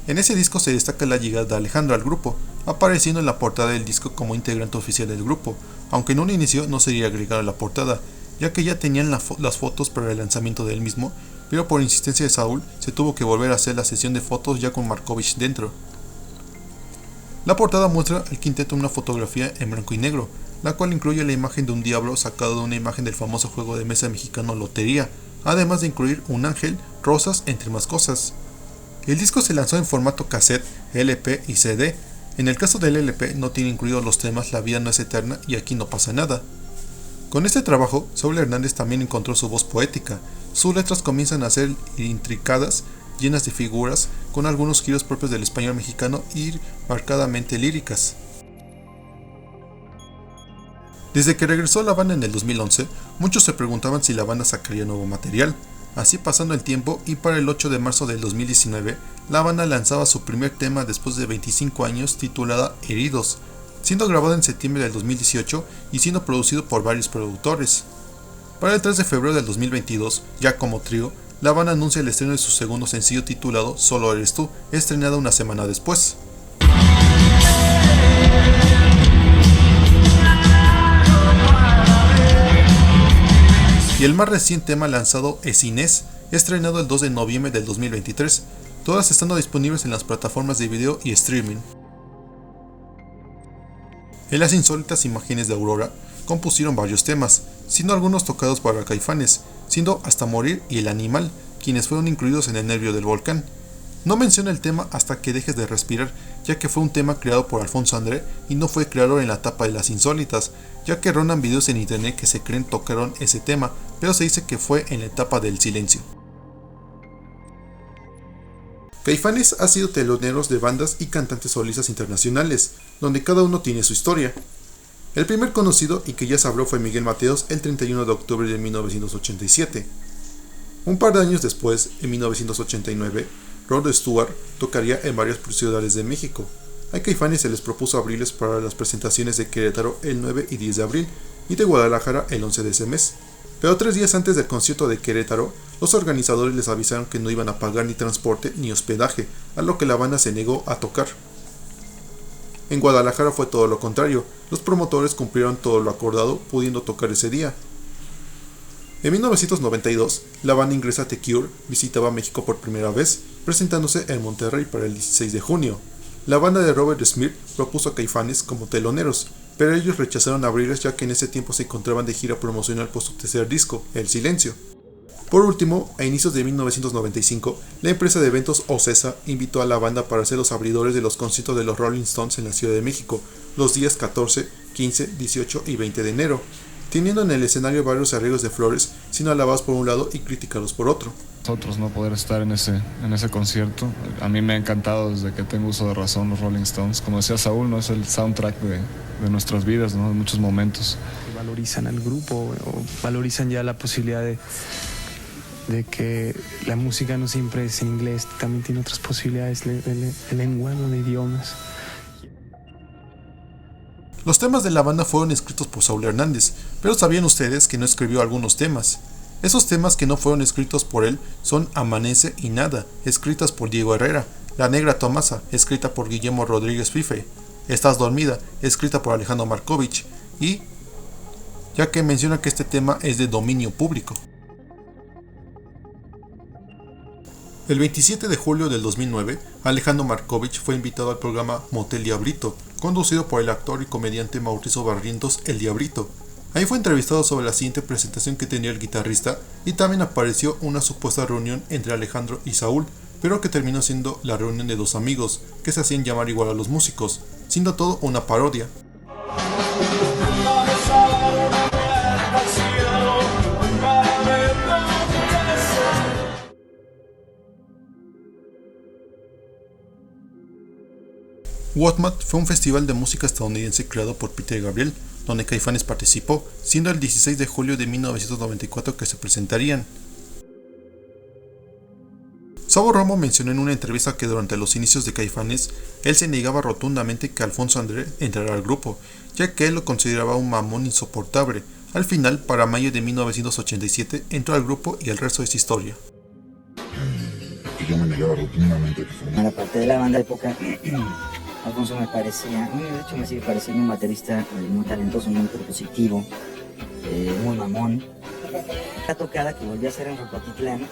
En ese disco se destaca la llegada de Alejandro al grupo, apareciendo en la portada del disco como integrante oficial del grupo, aunque en un inicio no sería agregado a la portada, ya que ya tenían las fotos para el lanzamiento del mismo, pero por insistencia de Saúl se tuvo que volver a hacer la sesión de fotos ya con Markovich dentro. La portada muestra al quinteto una fotografía en blanco y negro, la cual incluye la imagen de un diablo sacado de una imagen del famoso juego de mesa mexicano Lotería, además de incluir un ángel, rosas, entre más cosas. El disco se lanzó en formato cassette, LP y CD. En el caso del LP no tiene incluidos los temas La vida no es eterna y Aquí no pasa nada. Con este trabajo, Saúl Hernández también encontró su voz poética. Sus letras comienzan a ser intricadas, llenas de figuras, con algunos giros propios del español mexicano y marcadamente líricas. Desde que regresó la banda en el 2011, muchos se preguntaban si la banda sacaría nuevo material. Así pasando el tiempo, y para el 8 de marzo del 2019, la banda lanzaba su primer tema después de 25 años, titulada Heridos, siendo grabado en septiembre del 2018 y siendo producido por varios productores. Para el 3 de febrero del 2022, ya como trío, la banda anuncia el estreno de su segundo sencillo titulado Solo eres tú, estrenado una semana después. Y el más reciente tema lanzado es Inés, estrenado el 2 de noviembre del 2023, todas estando disponibles en las plataformas de video y streaming. En las insólitas imágenes de Aurora compusieron varios temas, siendo algunos tocados para Caifanes, siendo Hasta morir y El animal, quienes fueron incluidos en El nervio del volcán. No menciona el tema Hasta que dejes de respirar, ya que fue un tema creado por Alfonso André y no fue creado en la etapa de las insólitas, ya que rondan videos en internet que se creen tocaron ese tema, pero se dice que fue en la etapa del silencio. Caifanes ha sido teloneros de bandas y cantantes solistas internacionales, donde cada uno tiene su historia. El primer conocido y que ya se habló fue Miguel Mateos el 31 de octubre de 1987. Un par de años después, en 1989, Rod Stewart tocaría en varias ciudades de México. A Caifanes se les propuso abrirles para las presentaciones de Querétaro el 9 y 10 de abril y de Guadalajara el 11 de ese mes. Pero 3 días antes del concierto de Querétaro, los organizadores les avisaron que no iban a pagar ni transporte ni hospedaje, a lo que la banda se negó a tocar. En Guadalajara fue todo lo contrario, los promotores cumplieron todo lo acordado, pudiendo tocar ese día. En 1992, la banda ingresa a The Cure visitaba México por primera vez, presentándose en Monterrey para el 16 de junio. La banda de Robert Smith propuso a Caifanes como teloneros, pero ellos rechazaron abrirles ya que en ese tiempo se encontraban de gira promocional por su tercer disco, El Silencio. Por último, a inicios de 1995, la empresa de eventos Ocesa invitó a la banda para ser los abridores de los conciertos de los Rolling Stones en la Ciudad de México, los días 14, 15, 18 y 20 de enero, teniendo en el escenario varios arreglos de Flores, siendo alabados por un lado y criticados por otro. Nosotros no poder estar en ese concierto, a mí me ha encantado desde que tengo uso de razón los Rolling Stones. Como decía Saúl, ¿no? Es el soundtrack de nuestras vidas, ¿no? En muchos momentos. Valorizan al grupo o valorizan ya la posibilidad de que la música no siempre es en inglés, también tiene otras posibilidades de lengua, ¿no? De idiomas. Los temas de la banda fueron escritos por Saúl Hernández, pero ¿sabían ustedes que no escribió algunos temas? Esos temas que no fueron escritos por él son Amanece y Nada, escritas por Diego Herrera, La Negra Tomasa, escrita por Guillermo Rodríguez Fife, Estás Dormida, escrita por Alejandro Markovich, y ya que menciona que este tema es de dominio público. El 27 de julio del 2009, Alejandro Markovich fue invitado al programa Motel Diablito, conducido por el actor y comediante Mauricio Barrientos El Diablito. Ahí fue entrevistado sobre la siguiente presentación que tenía el guitarrista y también apareció una supuesta reunión entre Alejandro y Saúl, pero que terminó siendo la reunión de dos amigos, que se hacían llamar igual a los músicos, siendo todo una parodia. Whatmat fue un festival de música estadounidense creado por Peter Gabriel, donde Caifanes participó, siendo el 16 de julio de 1994 que se presentarían. Sabo Romo mencionó en una entrevista que durante los inicios de Caifanes, él se negaba rotundamente que Alfonso André entrara al grupo, ya que él lo consideraba un mamón insoportable. Al final, para mayo de 1987, entró al grupo y el resto es historia. Yo me negaba rotundamente que fuera. En la parte de la banda de época, Alfonso me parecía, de hecho me sigue pareciendo un baterista muy talentoso, muy propositivo, muy mamón. La tocada que volví a hacer en Rocotitlán,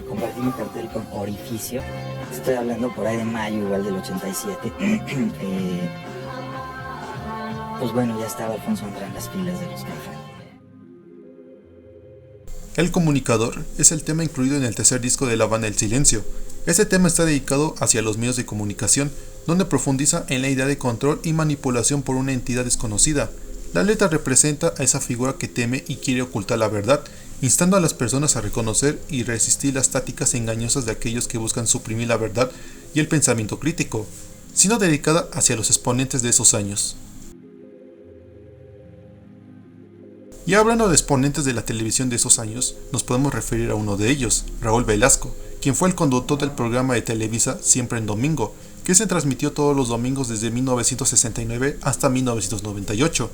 compartí mi cartel con Orificio, estoy hablando por ahí de mayo igual del 87, pues bueno, ya estaba Alfonso André en las filas de los Caifanes. El Comunicador es el tema incluido en el tercer disco de la banda El Silencio. Este tema está dedicado hacia los medios de comunicación, donde profundiza en la idea de control y manipulación por una entidad desconocida. La letra representa a esa figura que teme y quiere ocultar la verdad, instando a las personas a reconocer y resistir las tácticas engañosas de aquellos que buscan suprimir la verdad y el pensamiento crítico, siendo dedicada hacia los exponentes de esos años. Y hablando de exponentes de la televisión de esos años, nos podemos referir a uno de ellos, Raúl Velasco, quien fue el conductor del programa de Televisa Siempre en Domingo, que se transmitió todos los domingos desde 1969 hasta 1998.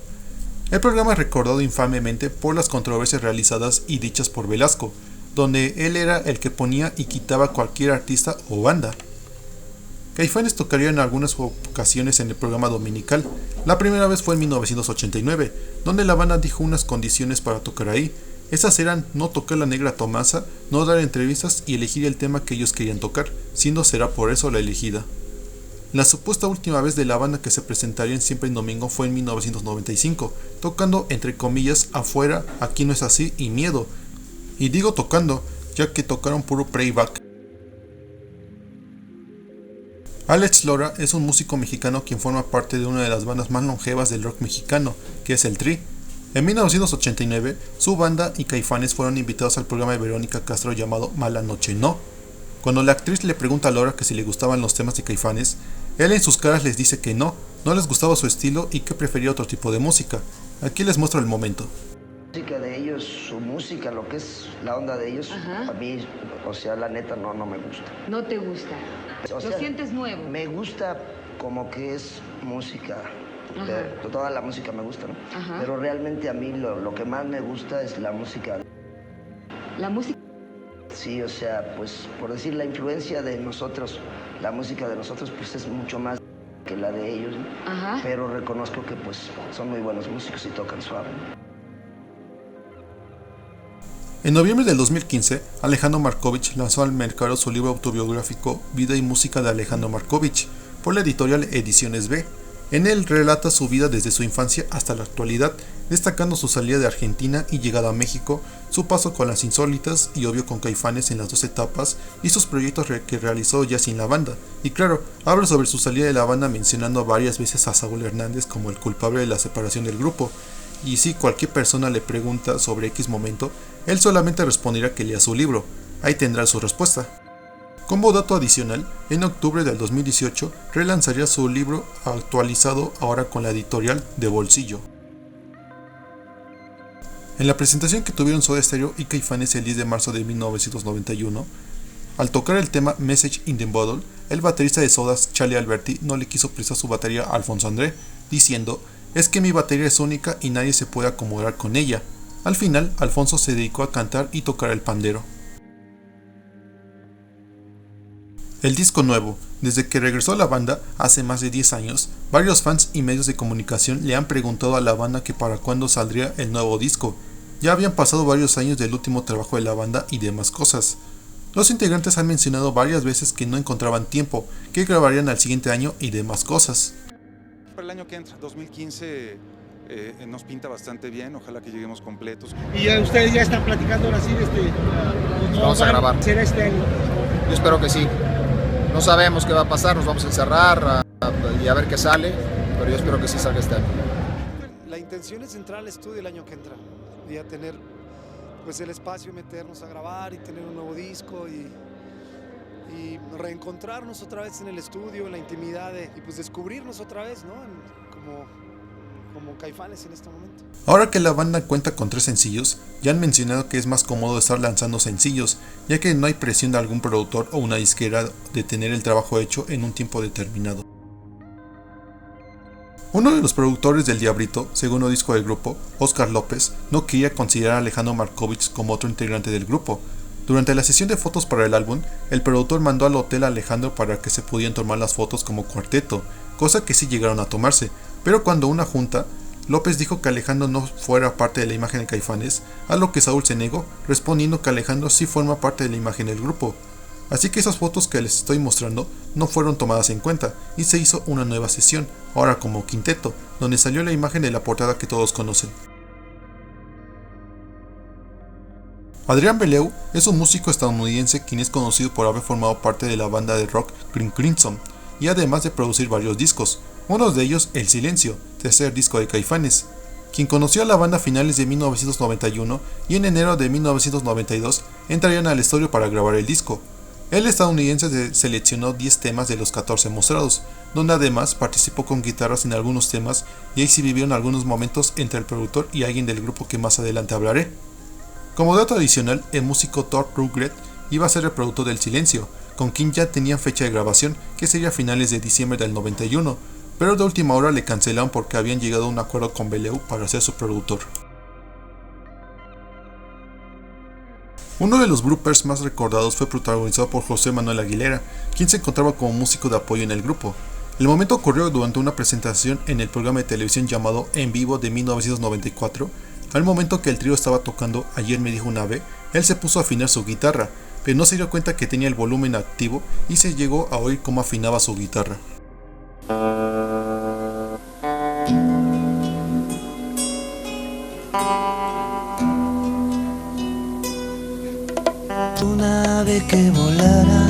El programa es recordado infamemente por las controversias realizadas y dichas por Velasco, donde él era el que ponía y quitaba cualquier artista o banda. Caifanes tocaría en algunas ocasiones en el programa dominical. La primera vez fue en 1989, donde la banda dijo unas condiciones para tocar ahí. Esas eran no tocar La Negra Tomasa, no dar entrevistas y elegir el tema que ellos querían tocar, siendo Será por eso la elegida. La supuesta última vez de la banda que se presentaría en Siempre en Domingo fue en 1995, tocando entre comillas Afuera, Aquí no es así y Miedo. Y digo tocando, ya que tocaron puro playback. Alex Lora es un músico mexicano quien forma parte de una de las bandas más longevas del rock mexicano, que es el Tri. En 1989, su banda y Caifanes fueron invitados al programa de Verónica Castro llamado Mala Noche No. Cuando la actriz le pregunta a Lora que si le gustaban los temas de Caifanes, él en sus caras les dice que no les gustaba su estilo y que prefería otro tipo de música. Aquí les muestro el momento. La música de ellos, su música, lo que es la onda de ellos, a mí, o sea, la neta no me gusta. ¿No te gusta? O sea, ¿lo sientes nuevo? Me gusta como que es música, toda la música me gusta, ¿no? Pero realmente a mí lo que más me gusta es la música. ¿La música? Sí, o sea, pues por decir la influencia de nosotros, la música de nosotros pues es mucho más que la de ellos, ¿no? Pero reconozco que pues son muy buenos músicos y tocan suave, ¿no? En noviembre del 2015, Alejandro Markovich lanzó al mercado su libro autobiográfico Vida y Música de Alejandro Markovich por la editorial Ediciones B. En él relata su vida desde su infancia hasta la actualidad, destacando su salida de Argentina y llegada a México, su paso con Las Insólitas y obvio con Caifanes en las dos etapas y sus proyectos que realizó ya sin la banda. Y claro, habla sobre su salida de la banda mencionando varias veces a Saúl Hernández como el culpable de la separación del grupo. Y si cualquier persona le pregunta sobre X momento, él solamente responderá que lea su libro, ahí tendrá su respuesta. Como dato adicional, en octubre del 2018 relanzaría su libro actualizado ahora con la editorial De Bolsillo. En la presentación que tuvieron Soda Stereo y Caifanes el 10 de marzo de 1991, al tocar el tema Message in the Bottle, el baterista de Soda, Charlie Alberti, no le quiso prestar su batería a Alfonso André, diciendo: "Es que mi batería es única y nadie se puede acomodar con ella". Al final, Alfonso se dedicó a cantar y tocar el pandero. El disco nuevo. Desde que regresó a la banda hace más de 10 años, varios fans y medios de comunicación le han preguntado a la banda que para cuándo saldría el nuevo disco. Ya habían pasado varios años del último trabajo de la banda y demás cosas. Los integrantes han mencionado varias veces que no encontraban tiempo, que grabarían al siguiente año y demás cosas. Para el año que entra, 2015, nos pinta bastante bien, ojalá que lleguemos completos. ¿Y ya ustedes ya están platicando ahora sí de vamos a grabar? ¿Será este año? Yo espero que sí. No sabemos qué va a pasar, nos vamos a encerrar y a ver qué sale, pero yo espero que sí salga este año. La intención es entrar al estudio el año que entra y a tener pues el espacio, meternos a grabar y tener un nuevo disco y reencontrarnos otra vez en el estudio, en la intimidad y pues descubrirnos otra vez, ¿no? Como Caifanes en este momento. Ahora que la banda cuenta con 3 sencillos, ya han mencionado que es más cómodo estar lanzando sencillos, ya que no hay presión de algún productor o una disquera de tener el trabajo hecho en un tiempo determinado. Uno de los productores del Diablito, segundo disco del grupo, Óscar López, no quería considerar a Alejandro Markovich como otro integrante del grupo. Durante la sesión de fotos para el álbum, el productor mandó al hotel a Alejandro para que se pudieran tomar las fotos como cuarteto, cosa que sí llegaron a tomarse, pero cuando una junta, López dijo que Alejandro no fuera parte de la imagen de Caifanes, a lo que Saúl se negó, respondiendo que Alejandro sí forma parte de la imagen del grupo. Así que esas fotos que les estoy mostrando no fueron tomadas en cuenta, y se hizo una nueva sesión, ahora como quinteto, donde salió la imagen de la portada que todos conocen. Adrián Beleu es un músico estadounidense quien es conocido por haber formado parte de la banda de rock King Crimson, y además de producir varios discos, uno de ellos El Silencio, tercer disco de Caifanes, quien conoció a la banda a finales de 1991 y en enero de 1992 entrarían al estudio para grabar el disco. El estadounidense seleccionó 10 temas de los 14 mostrados, donde además participó con guitarras en algunos temas y ahí sí vivieron algunos momentos entre el productor y alguien del grupo que más adelante hablaré. Como dato adicional, el músico Thor Rugret iba a ser el productor del Silencio, con quien ya tenían fecha de grabación, que sería a finales de diciembre del 91, pero de última hora le cancelaron porque habían llegado a un acuerdo con Beleu para ser su productor. Uno de los bloopers más recordados fue protagonizado por José Manuel Aguilera, quien se encontraba como músico de apoyo en el grupo. El momento ocurrió durante una presentación en el programa de televisión llamado En Vivo de 1994. Al momento que el trío estaba tocando Ayer me dijo un ave, él se puso a afinar su guitarra, pero no se dio cuenta que tenía el volumen activo y se llegó a oír cómo afinaba su guitarra. Una ave que volará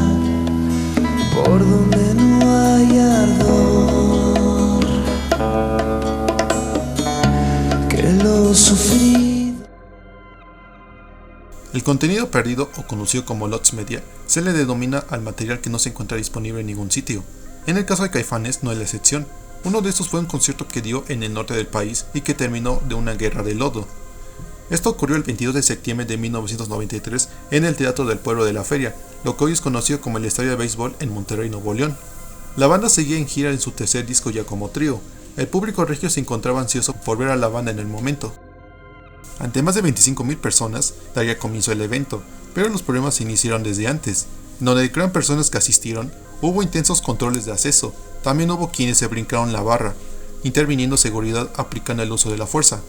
por donde no hay ardor, que lo sufrí. El contenido perdido, o conocido como Lost Media, se le denomina al material que no se encuentra disponible en ningún sitio. En el caso de Caifanes no es la excepción. Uno de estos fue un concierto que dio en el norte del país y que terminó de una guerra de lodo. Esto ocurrió el 22 de septiembre de 1993 en el Teatro del Pueblo de la Feria, lo que hoy es conocido como el Estadio de Béisbol en Monterrey, Nuevo León. La banda seguía en gira en su tercer disco ya como trío. El público regio se encontraba ansioso por ver a la banda en el momento. Ante más de 25,000 personas daría comienzo el evento, pero los problemas se iniciaron desde antes. Donde declaran personas que asistieron, hubo intensos controles de acceso, también hubo quienes se brincaron la barra, interviniendo seguridad aplicando el uso de la fuerza.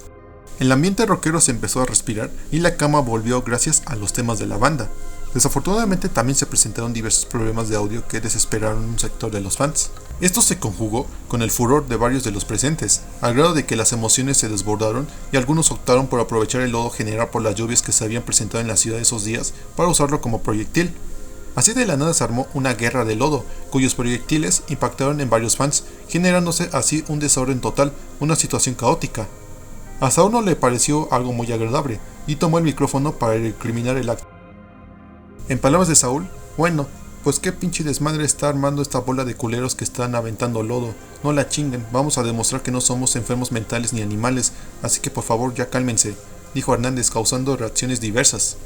El ambiente rockero se empezó a respirar y la cama volvió gracias a los temas de la banda. Desafortunadamente también se presentaron diversos problemas de audio que desesperaron un sector de los fans. Esto se conjugó con el furor de varios de los presentes, al grado de que las emociones se desbordaron y algunos optaron por aprovechar el lodo generado por las lluvias que se habían presentado en la ciudad esos días para usarlo como proyectil. Así de la nada se armó una guerra de lodo, cuyos proyectiles impactaron en varios fans, generándose así un desorden total, una situación caótica. A Saúl no le pareció algo muy agradable, y tomó el micrófono para recriminar el acto. En palabras de Saúl, bueno, pues qué pinche desmadre está armando esta bola de culeros que están aventando lodo, no la chinguen, vamos a demostrar que no somos enfermos mentales ni animales, así que por favor ya cálmense, dijo Hernández, causando reacciones diversas.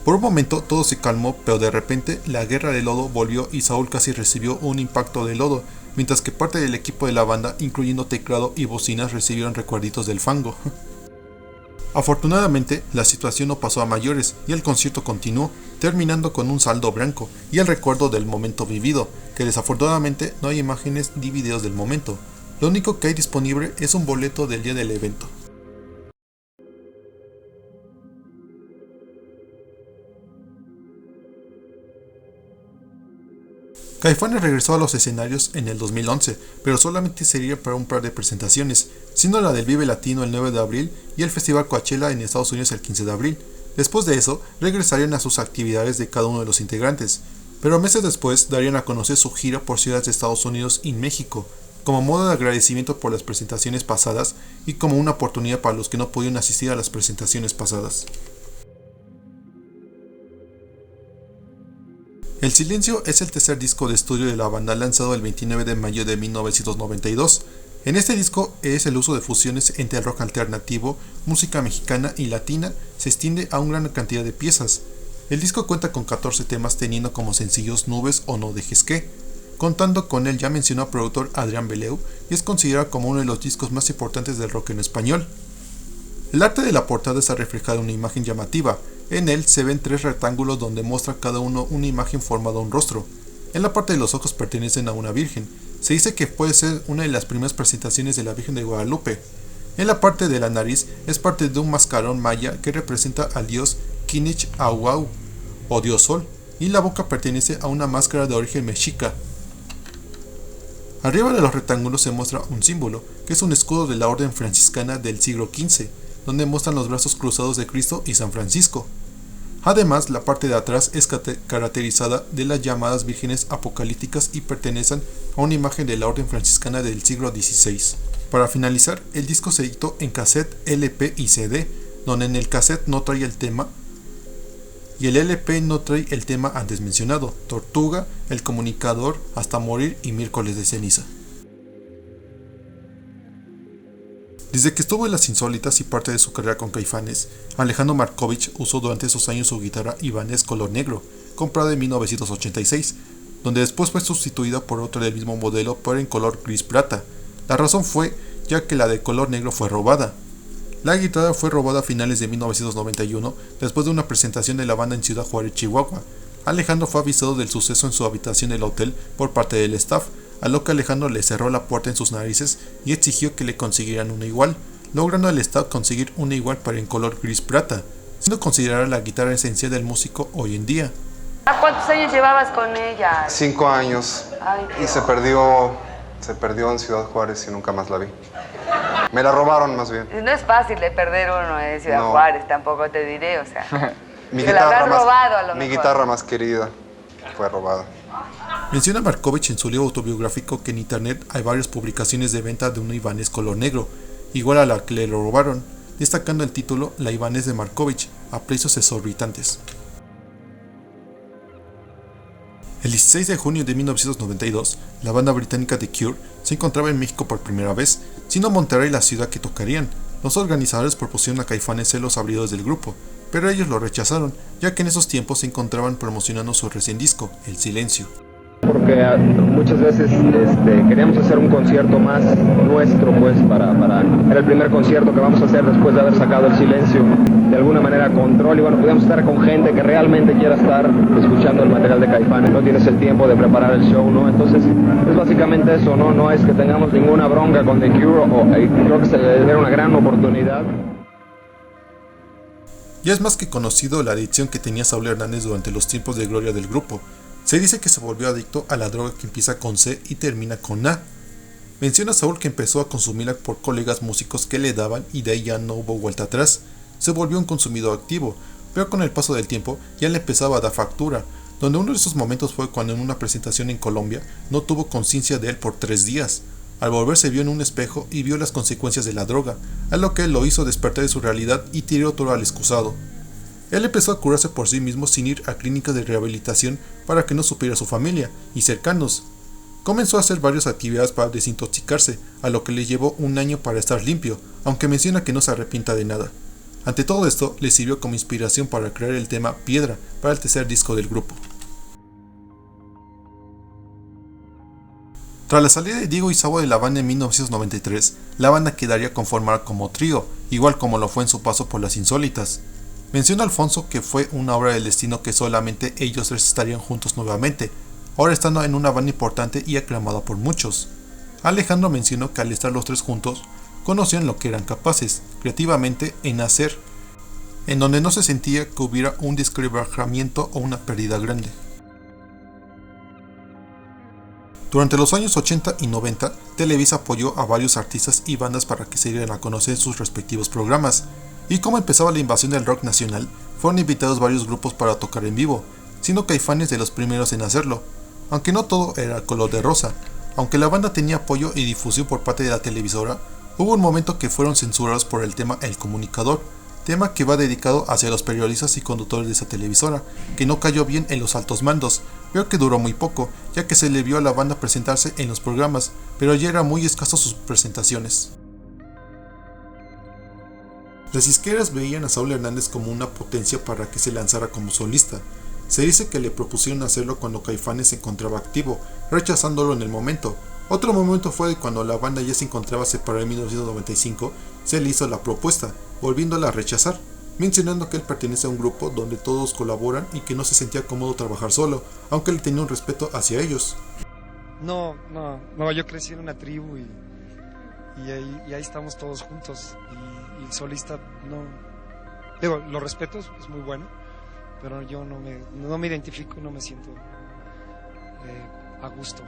Por un momento todo se calmó, pero de repente la guerra de lodo volvió y Saúl casi recibió un impacto de lodo, mientras que parte del equipo de la banda, incluyendo teclado y bocinas, recibieron recuerditos del fango. Afortunadamente, la situación no pasó a mayores y el concierto continuó, terminando con un saldo blanco y el recuerdo del momento vivido, que desafortunadamente no hay imágenes ni videos del momento. Lo único que hay disponible es un boleto del día del evento. Caifanes regresó a los escenarios en el 2011, pero solamente sería para un par de presentaciones, siendo la del Vive Latino el 9 de abril y el Festival Coachella en Estados Unidos el 15 de abril. Después de eso, regresarían a sus actividades de cada uno de los integrantes, pero meses después darían a conocer su gira por ciudades de Estados Unidos y México, como modo de agradecimiento por las presentaciones pasadas y como una oportunidad para los que no pudieron asistir a las presentaciones pasadas. El Silencio es el tercer disco de estudio de la banda lanzado el 29 de mayo de 1992. En este disco es el uso de fusiones entre el rock alternativo, música mexicana y latina se extiende a una gran cantidad de piezas. El disco cuenta con 14 temas teniendo como sencillos Nubes o No Dejes Que, contando con el ya mencionado productor Adrián Beleu y es considerado como uno de los discos más importantes del rock en español. El arte de la portada está reflejado en una imagen llamativa. En él se ven 3 rectángulos donde muestra cada uno una imagen formada a un rostro. En la parte de los ojos pertenecen a una virgen. Se dice que puede ser una de las primeras presentaciones de la Virgen de Guadalupe. En la parte de la nariz es parte de un mascarón maya que representa al dios Kinich Ahau o dios sol, y la boca pertenece a una máscara de origen mexica. Arriba de los rectángulos se muestra un símbolo, que es un escudo de la orden franciscana del siglo XV, donde muestran los brazos cruzados de Cristo y San Francisco. Además, la parte de atrás es caracterizada de las llamadas vírgenes apocalípticas y pertenecen a una imagen de la orden franciscana del siglo XVI. Para finalizar, el disco se editó en cassette, LP y CD, donde en el cassette no trae el tema y el LP no trae el tema antes mencionado, Tortuga, El Comunicador, Hasta Morir y Miércoles de Ceniza. Desde que estuvo en Las Insólitas y parte de su carrera con Caifanes, Alejandro Markovich usó durante esos años su guitarra Ibanez color negro, comprada en 1986, donde después fue sustituida por otra del mismo modelo pero en color gris plata. La razón fue ya que la de color negro fue robada. La guitarra fue robada a finales de 1991 después de una presentación de la banda en Ciudad Juárez, Chihuahua. Alejandro fue avisado del suceso en su habitación del hotel por parte del staff, a lo que Alejandro le cerró la puerta en sus narices y exigió que le consiguieran una igual, logrando el staff conseguir una igual pero en color gris plata, siendo considerada la guitarra esencial del músico hoy en día. ¿Cuántos años llevabas con ella? 5 años. Ay, Y se perdió en Ciudad Juárez y nunca más la vi. Me la robaron más bien. No es fácil de perder uno en Ciudad Juárez, tampoco te diré, o sea. Mi se la habrán robado a lo mi mejor. guitarra más querida fue robada. Menciona Markovich en su libro autobiográfico que en internet hay varias publicaciones de venta de una Ibanez color negro, igual a la que le robaron, destacando el título La Ibanez de Markovich, a precios exorbitantes. El 16 de junio de 1992, la banda británica The Cure se encontraba en México por primera vez, siendo Monterrey la ciudad que tocarían. Los organizadores propusieron a Caifanes ser los abridores del grupo, pero ellos lo rechazaron, ya que en esos tiempos se encontraban promocionando su recién disco, El Silencio. Porque muchas veces queríamos hacer un concierto más nuestro, pues, era el primer concierto que vamos a hacer después de haber sacado El Silencio, de alguna manera Control, y bueno, podíamos estar con gente que realmente quiera estar escuchando el material de Caifanes, no tienes el tiempo de preparar el show, ¿no? Entonces, es básicamente eso, no es que tengamos ninguna bronca con The Cure, creo que era una gran oportunidad. Ya es más que conocido la adicción que tenía Saúl Hernández durante los tiempos de gloria del grupo. Se dice que se volvió adicto a la droga que empieza con C y termina con A. Menciona Saúl que empezó a consumirla por colegas músicos que le daban y de ahí ya no hubo vuelta atrás. Se volvió un consumidor activo, pero con el paso del tiempo ya le empezaba a dar factura, donde uno de esos momentos fue cuando en una presentación en Colombia no tuvo conciencia de él por 3 días. Al volver se vio en un espejo y vio las consecuencias de la droga, a lo que lo hizo despertar de su realidad y tiró todo al excusado. Él empezó a curarse por sí mismo sin ir a clínicas de rehabilitación para que no supiera su familia y cercanos. Comenzó a hacer varias actividades para desintoxicarse, a lo que le llevó 1 año para estar limpio, aunque menciona que no se arrepienta de nada. Ante todo esto, le sirvió como inspiración para crear el tema Piedra para el tercer disco del grupo. Tras la salida de Diego y Sabo de la banda en 1993, la banda quedaría conformada como trío, igual como lo fue en su paso por Las Insólitas. Menciona Alfonso que fue una obra del destino que solamente ellos 3 estarían juntos nuevamente, ahora estando en una banda importante y aclamada por muchos. Alejandro mencionó que al estar los 3 juntos, conocían lo que eran capaces, creativamente, en hacer, en donde no se sentía que hubiera un desquebrajamiento o una pérdida grande. Durante los años 80 y 90, Televisa apoyó a varios artistas y bandas para que se dieran a conocer en sus respectivos programas, y como empezaba la invasión del rock nacional, fueron invitados varios grupos para tocar en vivo, siendo Caifanes de los primeros en hacerlo, aunque no todo era color de rosa. Aunque la banda tenía apoyo y difusión por parte de la televisora, hubo un momento que fueron censurados por el tema El Comunicador, tema que va dedicado hacia los periodistas y conductores de esa televisora, que no cayó bien en los altos mandos, pero que duró muy poco, ya que se le vio a la banda presentarse en los programas, pero ya eran muy escasos sus presentaciones. Las disqueras veían a Saúl Hernández como una potencia para que se lanzara como solista. Se dice que le propusieron hacerlo cuando Caifanes se encontraba activo, rechazándolo en el momento. Otro momento fue cuando la banda ya se encontraba separada en 1995, se le hizo la propuesta, volviéndola a rechazar, mencionando que él pertenece a un grupo donde todos colaboran y que no se sentía cómodo trabajar solo, aunque le tenía un respeto hacia ellos. No, yo crecí en una tribu y ahí estamos todos juntos y el solista no... Digo, lo respeto, es muy bueno, pero yo no me identifico, no me siento a gusto.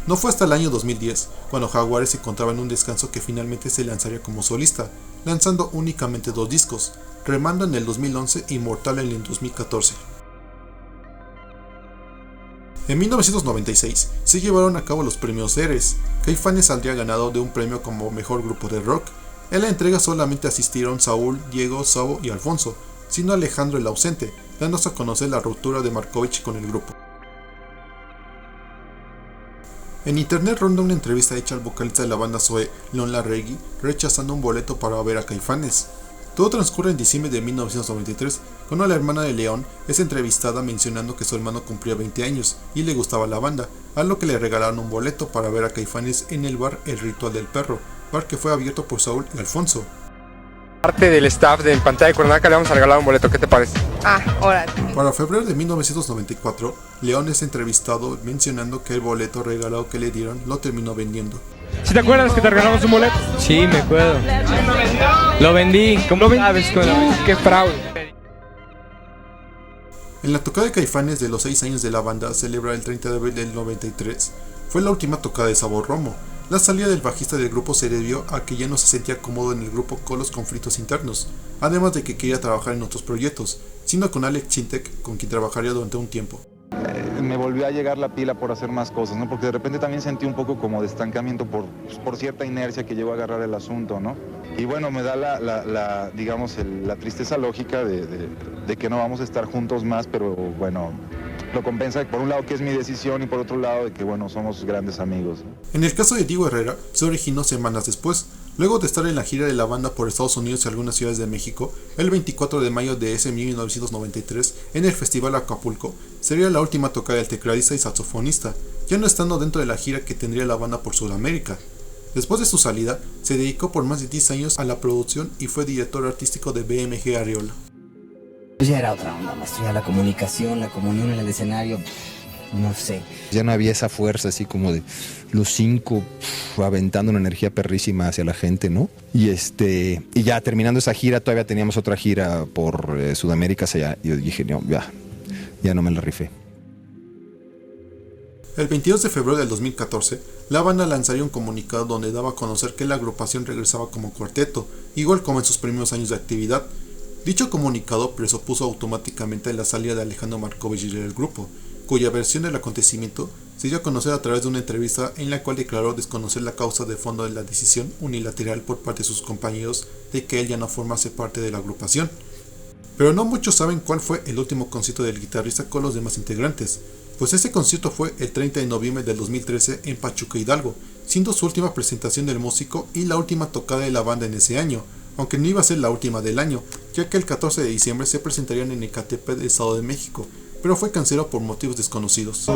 No fue hasta el año 2010, cuando Jaguares se encontraba en un descanso, que finalmente se lanzaría como solista, lanzando únicamente 2 discos, Remando en el 2011 y Mortal en el 2014. En 1996 se llevaron a cabo los premios Eres. Caifanes saldría ganador de un premio como mejor grupo de rock. En la entrega solamente asistieron Saúl, Diego, Sabo y Alfonso, siendo Alejandro el ausente, dándose a conocer la ruptura de Markovich con el grupo. En internet ronda una entrevista hecha al vocalista de la banda Zoe, León Larregui, rechazando un boleto para ver a Caifanes. Todo transcurre en diciembre de 1993, cuando la hermana de León es entrevistada mencionando que su hermano cumplía 20 años y le gustaba la banda, a lo que le regalaron un boleto para ver a Caifanes en el bar El Ritual del Perro, bar que fue abierto por Saúl y Alfonso. Parte del staff de Pantalla de Cuernavaca le vamos a regalar un boleto, ¿qué te parece? Órale. Para febrero de 1994, León es entrevistado mencionando que el boleto regalado que le dieron lo terminó vendiendo. ¿Sí te acuerdas que te regalamos un boleto? Sí, me acuerdo. Lo vendí. ¿Cómo sabes? ¡Qué fraude! En la tocada de Caifanes de los 6 años de la banda, celebrada el 30 de abril del 93, fue la última tocada de Sabor Romo. La salida del bajista del grupo se debió a que ya no se sentía cómodo en el grupo con los conflictos internos, además de que quería trabajar en otros proyectos, siendo con Alex Chintek, con quien trabajaría durante un tiempo. Me volvió a llegar la pila por hacer más cosas, ¿no? Porque de repente también sentí un poco como de estancamiento por cierta inercia que llegó a agarrar el asunto, ¿no? Y bueno, me da la tristeza lógica de que no vamos a estar juntos más, pero bueno, lo compensa por un lado que es mi decisión y por otro lado de que bueno, somos grandes amigos, ¿no? En el caso de Diego Herrera, se originó semanas después. Luego de estar en la gira de la banda por Estados Unidos y algunas ciudades de México, el 24 de mayo de ese 1993, en el Festival Acapulco, sería la última tocada del tecladista y saxofonista, ya no estando dentro de la gira que tendría la banda por Sudamérica. Después de su salida, se dedicó por más de 10 años a la producción y fue director artístico de BMG Ariola. Ya era otra onda, maestro, ya la comunicación, la comunión en el escenario, no sé. Ya no había esa fuerza así como de los 5 aventando una energía perrísima hacia la gente, ¿no? Y ya terminando esa gira, todavía teníamos otra gira por Sudamérica, y yo dije, no, ya no me la rifé. El 22 de febrero del 2014, la banda lanzaría un comunicado donde daba a conocer que la agrupación regresaba como cuarteto, igual como en sus primeros años de actividad. Dicho comunicado presupuso automáticamente la salida de Alejandro Markovich del grupo, cuya versión del acontecimiento se dio a conocer a través de una entrevista en la cual declaró desconocer la causa de fondo de la decisión unilateral por parte de sus compañeros de que él ya no formase parte de la agrupación. Pero no muchos saben cuál fue el último concierto del guitarrista con los demás integrantes, pues ese concierto fue el 30 de noviembre del 2013 en Pachuca, Hidalgo, siendo su última presentación del músico y la última tocada de la banda en ese año, aunque no iba a ser la última del año, ya que el 14 de diciembre se presentarían en Ecatepec, Estado de México, pero fue cancelado por motivos desconocidos.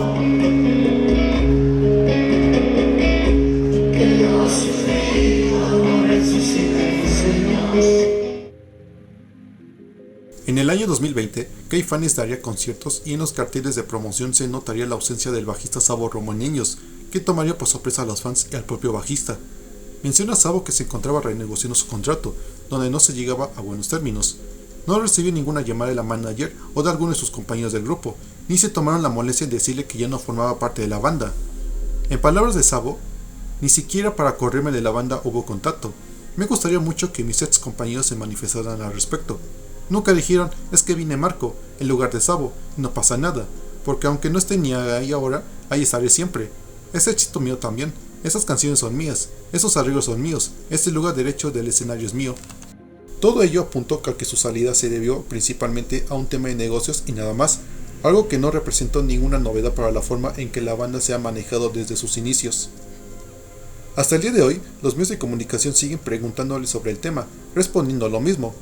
En el año 2020, Caifanes daría conciertos y en los carteles de promoción se notaría la ausencia del bajista Sabo Romaneños, que tomaría por sorpresa a los fans y al propio bajista. Menciona a Sabo que se encontraba renegociando su contrato, donde no se llegaba a buenos términos. No recibió ninguna llamada de la manager o de alguno de sus compañeros del grupo, ni se tomaron la molestia de decirle que ya no formaba parte de la banda. En palabras de Sabo, ni siquiera para correrme de la banda hubo contacto. Me gustaría mucho que mis ex compañeros se manifestaran al respecto. Nunca dijeron, es que vine Marco, en lugar de Sabo, y no pasa nada, porque aunque no esté ni ahí ahora, ahí estaré siempre. Es éxito mío también, esas canciones son mías, esos arreglos son míos, este lugar derecho del escenario es mío. Todo ello apuntó a que su salida se debió principalmente a un tema de negocios y nada más, algo que no representó ninguna novedad para la forma en que la banda se ha manejado desde sus inicios. Hasta el día de hoy, los medios de comunicación siguen preguntándole sobre el tema, respondiendo a lo mismo.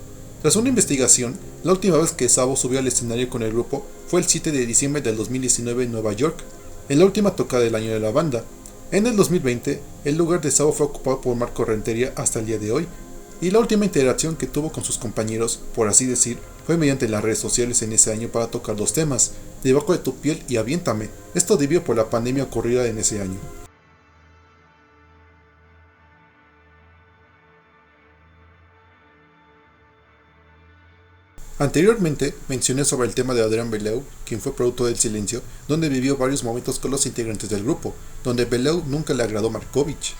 Tras una investigación, la última vez que Sabo subió al escenario con el grupo fue el 7 de diciembre del 2019 en Nueva York, en la última tocada del año de la banda. En el 2020, el lugar de Sabo fue ocupado por Marco Rentería hasta el día de hoy, y la última interacción que tuvo con sus compañeros, por así decir, fue mediante las redes sociales en ese año para tocar dos temas, Debajo de tu piel y Aviéntame, esto debido por la pandemia ocurrida en ese año. Anteriormente mencioné sobre el tema de Adrián Beleu, quien fue productor del Silencio, donde vivió varios momentos con los integrantes del grupo, donde Beleu nunca le agradó Markovich.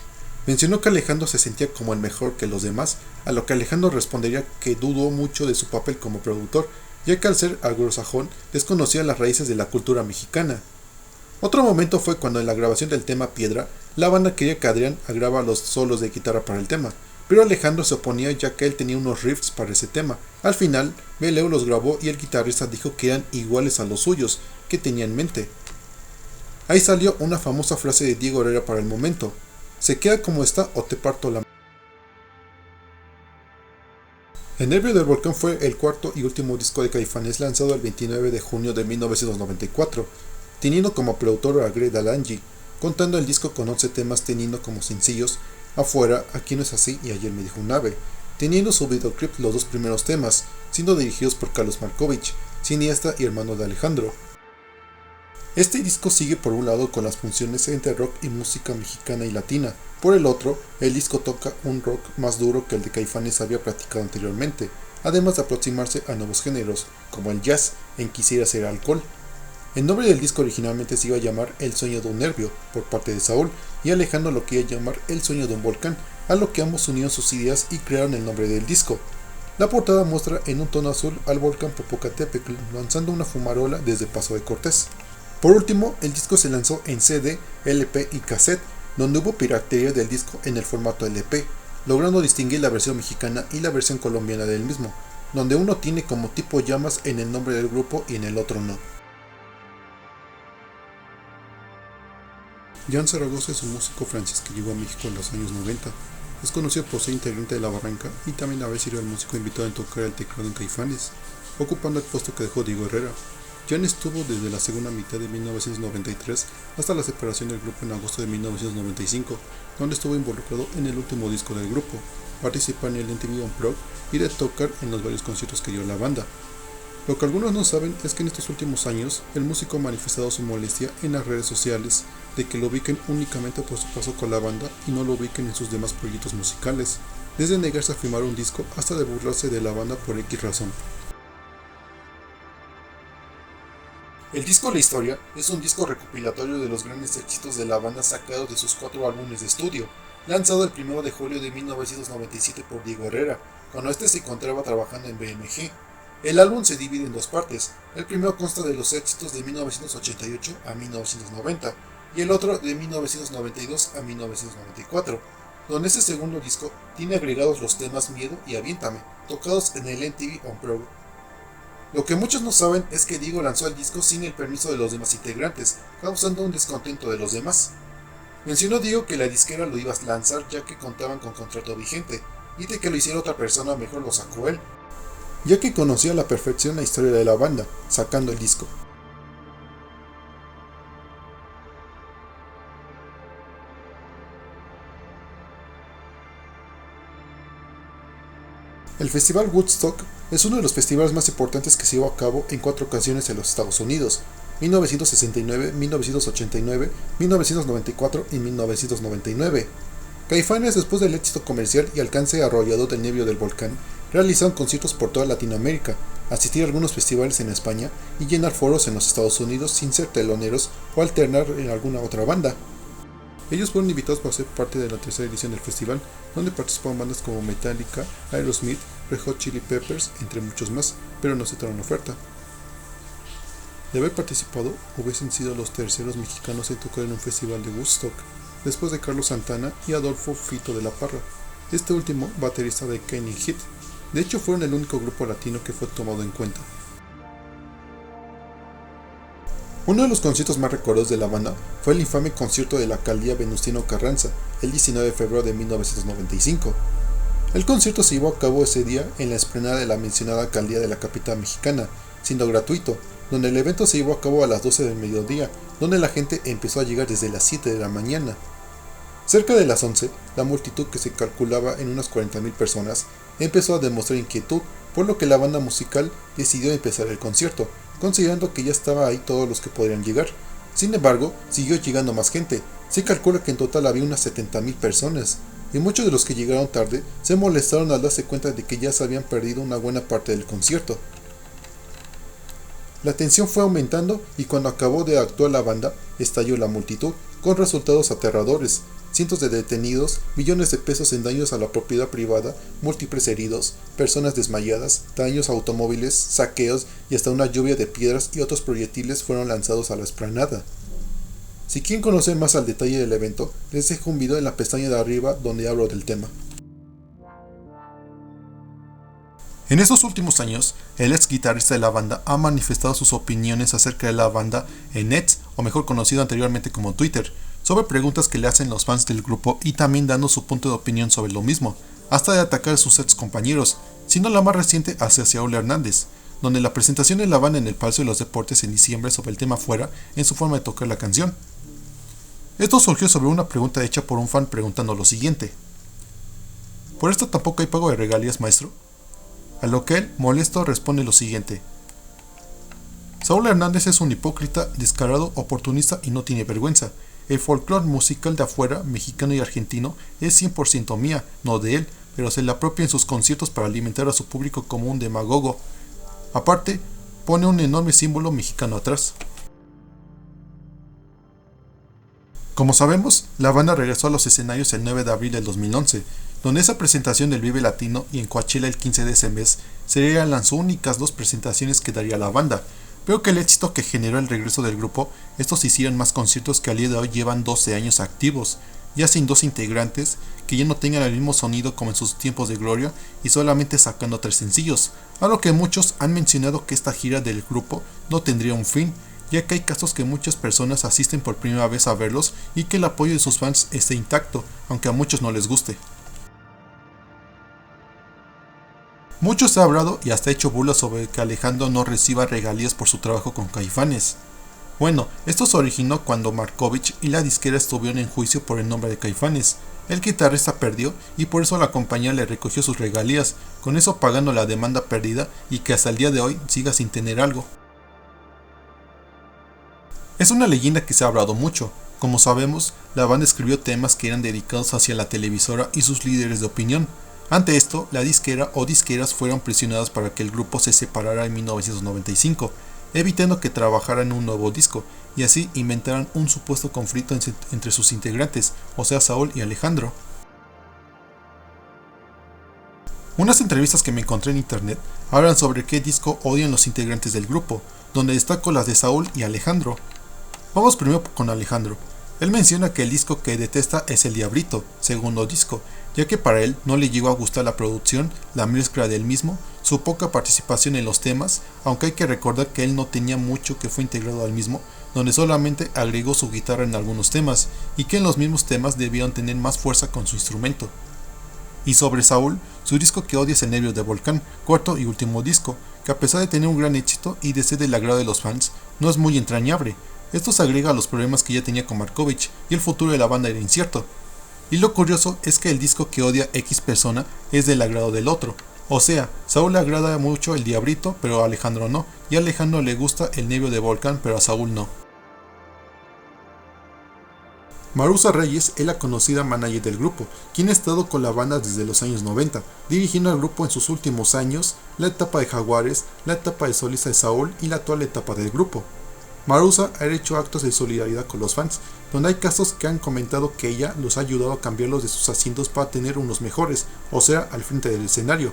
Mencionó que Alejandro se sentía como el mejor que los demás, a lo que Alejandro respondería que dudó mucho de su papel como productor, ya que al ser anglosajón desconocía las raíces de la cultura mexicana. Otro momento fue cuando en la grabación del tema Piedra, la banda quería que Adrián grabara los solos de guitarra para el tema, pero Alejandro se oponía ya que él tenía unos riffs para ese tema. Al final, Beleu los grabó y el guitarrista dijo que eran iguales a los suyos, que tenía en mente. Ahí salió una famosa frase de Diego Herrera para el momento: ¿se queda como está o te parto la...? El Nervio del Volcán fue el cuarto y último disco de Caifanes lanzado el 29 de junio de 1994, teniendo como productor a Greg Dalangi, contando el disco con 11 temas teniendo como sencillos Afuera, Aquí no es así y Ayer me dijo un ave, teniendo su videoclip los dos primeros temas, siendo dirigidos por Carlos Markovich, cineasta y hermano de Alejandro. Este disco sigue por un lado con las funciones entre rock y música mexicana y latina, por el otro, el disco toca un rock más duro que el de Caifanes había practicado anteriormente, además de aproximarse a nuevos géneros, como el jazz en Quisiera ser alcohol. El nombre del disco originalmente se iba a llamar El sueño de un nervio, por parte de Saúl, y Alejandro lo quería llamar El sueño de un volcán, a lo que ambos unieron sus ideas y crearon el nombre del disco. La portada muestra en un tono azul al volcán Popocatépetl lanzando una fumarola desde Paso de Cortés. Por último, el disco se lanzó en CD, LP y cassette, donde hubo piratería del disco en el formato LP, logrando distinguir la versión mexicana y la versión colombiana del mismo, donde uno tiene como tipo llamas en el nombre del grupo y en el otro no. Jan Zaragoza es un músico francés que llegó a México en los años 90. Es conocido por ser integrante de La Barranca y también haber sido el músico invitado en tocar el teclado en Caifanes, ocupando el puesto que dejó Diego Herrera. Jan estuvo desde la segunda mitad de 1993 hasta la separación del grupo en agosto de 1995, donde estuvo involucrado en el último disco del grupo, participar en el MTV Unplugged y de tocar en los varios conciertos que dio la banda. Lo que algunos no saben es que en estos últimos años el músico ha manifestado su molestia en las redes sociales de que lo ubiquen únicamente por su paso con la banda y no lo ubiquen en sus demás proyectos musicales, desde negarse a firmar un disco hasta de burlarse de la banda por X razón. El disco La Historia es un disco recopilatorio de los grandes éxitos de la banda sacados de sus 4 álbumes de estudio, lanzado el 1 de julio de 1997 por Diego Herrera, cuando este se encontraba trabajando en BMG. El álbum se divide en 2 partes, el primero consta de los éxitos de 1988 a 1990, y el otro de 1992 a 1994, donde este segundo disco tiene agregados los temas Miedo y Aviéntame, tocados en el MTV Unplugged. Lo que muchos no saben es que Diego lanzó el disco sin el permiso de los demás integrantes, causando un descontento de los demás. Mencionó Diego que la disquera lo iba a lanzar ya que contaban con contrato vigente, y de que lo hiciera otra persona mejor lo sacó él, ya que conocía a la perfección la historia de la banda, sacando el disco. El Festival Woodstock es uno de los festivales más importantes que se llevó a cabo en 4 ocasiones en los Estados Unidos: 1969, 1989, 1994 y 1999. Caifanes, después del éxito comercial y alcance arrollador del Nebio del Volcán, realizaron conciertos por toda Latinoamérica, asistir a algunos festivales en España y llenar foros en los Estados Unidos sin ser teloneros o alternar en alguna otra banda. Ellos fueron invitados para ser parte de la 3ª edición del festival, donde participaron bandas como Metallica, Aerosmith, Red Hot Chili Peppers, entre muchos más, pero no aceptaron la oferta. De haber participado, hubiesen sido los terceros mexicanos en tocar en un festival de Woodstock, después de Carlos Santana y Adolfo Fito de la Parra, este último baterista de Kenny Hit. De hecho, fueron el único grupo latino que fue tomado en cuenta. Uno de los conciertos más recordados de la banda fue el infame concierto de la alcaldía Venustiano Carranza, el 19 de febrero de 1995. El concierto se llevó a cabo ese día en la explanada de la mencionada alcaldía de la capital mexicana, siendo gratuito, donde el evento se llevó a cabo a las 12 del mediodía, donde la gente empezó a llegar desde las 7 de la mañana. Cerca de las 11, la multitud, que se calculaba en unas 40,000 personas, empezó a demostrar inquietud, por lo que la banda musical decidió empezar el concierto, considerando que ya estaba ahí todos los que podrían llegar. Sin embargo, siguió llegando más gente. Se calcula que en total había unas 70,000 personas, y muchos de los que llegaron tarde se molestaron al darse cuenta de que ya se habían perdido una buena parte del concierto. La tensión fue aumentando y cuando acabó de actuar la banda, estalló la multitud, con resultados aterradores: cientos de detenidos, millones de pesos en daños a la propiedad privada, múltiples heridos, personas desmayadas, daños a automóviles, saqueos y hasta una lluvia de piedras y otros proyectiles fueron lanzados a la explanada. Si quieren conocer más al detalle del evento, les dejo un video en la pestaña de arriba donde hablo del tema. En estos últimos años, el ex guitarrista de la banda ha manifestado sus opiniones acerca de la banda en Nets, o mejor conocido anteriormente como Twitter, sobre preguntas que le hacen los fans del grupo y también dando su punto de opinión sobre lo mismo, hasta de atacar a sus ex compañeros, siendo la más reciente hacia Saúl Hernández, donde la presentación de la banda en el Palacio de los Deportes en diciembre sobre el tema fuera en su forma de tocar la canción. Esto surgió sobre una pregunta hecha por un fan preguntando lo siguiente: ¿por esto tampoco hay pago de regalías, maestro? A lo que él, molesto, responde lo siguiente: Saúl Hernández es un hipócrita, descarado, oportunista y no tiene vergüenza. El folclore musical de afuera, mexicano y argentino, es 100% mía, no de él, pero se le apropia en sus conciertos para alimentar a su público como un demagogo. Aparte, pone un enorme símbolo mexicano atrás. Como sabemos, la banda regresó a los escenarios el 9 de abril del 2011, donde esa presentación del Vive Latino y en Coachella el 15 de ese mes serían las únicas 2 presentaciones que daría la banda, pero que el éxito que generó el regreso del grupo, estos hicieron más conciertos que al día de hoy llevan 12 años activos, ya sin 2 integrantes, que ya no tengan el mismo sonido como en sus tiempos de gloria y solamente sacando 3 sencillos, a lo que muchos han mencionado que esta gira del grupo no tendría un fin, ya que hay casos que muchas personas asisten por primera vez a verlos y que el apoyo de sus fans esté intacto, aunque a muchos no les guste. Mucho se ha hablado y hasta hecho burla sobre que Alejandro no reciba regalías por su trabajo con Caifanes. Bueno, esto se originó cuando Markovich y la disquera estuvieron en juicio por el nombre de Caifanes. El guitarrista perdió y por eso la compañía le recogió sus regalías, con eso pagando la demanda perdida y que hasta el día de hoy siga sin tener algo. Es una leyenda que se ha hablado mucho. Como sabemos, la banda escribió temas que eran dedicados hacia la televisora y sus líderes de opinión. Ante esto, la disquera o disqueras fueron presionadas para que el grupo se separara en 1995, evitando que trabajara en un nuevo disco, y así inventaran un supuesto conflicto entre sus integrantes, o sea Saúl y Alejandro. Unas entrevistas que me encontré en internet hablan sobre qué disco odian los integrantes del grupo, donde destaco las de Saúl y Alejandro. Vamos primero con Alejandro. Él menciona que el disco que detesta es El Diablito, segundo disco, ya que para él no le llegó a gustar la producción, la mezcla del mismo, su poca participación en los temas, aunque hay que recordar que él no tenía mucho que fue integrado al mismo, donde solamente agregó su guitarra en algunos temas, y que en los mismos temas debieron tener más fuerza con su instrumento. Y sobre Saúl, su disco que odia es El Nervio de Volcán, cuarto y último disco, que a pesar de tener un gran éxito y de ser del agrado de los fans, no es muy entrañable. Esto se agrega a los problemas que ya tenía con Markovich, y el futuro de la banda era incierto. Y lo curioso es que el disco que odia X persona es del agrado del otro. O sea, Saúl le agrada mucho El Diablito, pero a Alejandro no, y a Alejandro le gusta El Nervio de Volcán, pero a Saúl no. Marusa Reyes es la conocida manager del grupo, quien ha estado con la banda desde los años 90, dirigiendo al grupo en sus últimos años, la etapa de Jaguares, la etapa de solista de Saúl y la actual etapa del grupo. Marusa ha hecho actos de solidaridad con los fans, donde hay casos que han comentado que ella los ha ayudado a cambiarlos de sus asientos para tener unos mejores, o sea, al frente del escenario.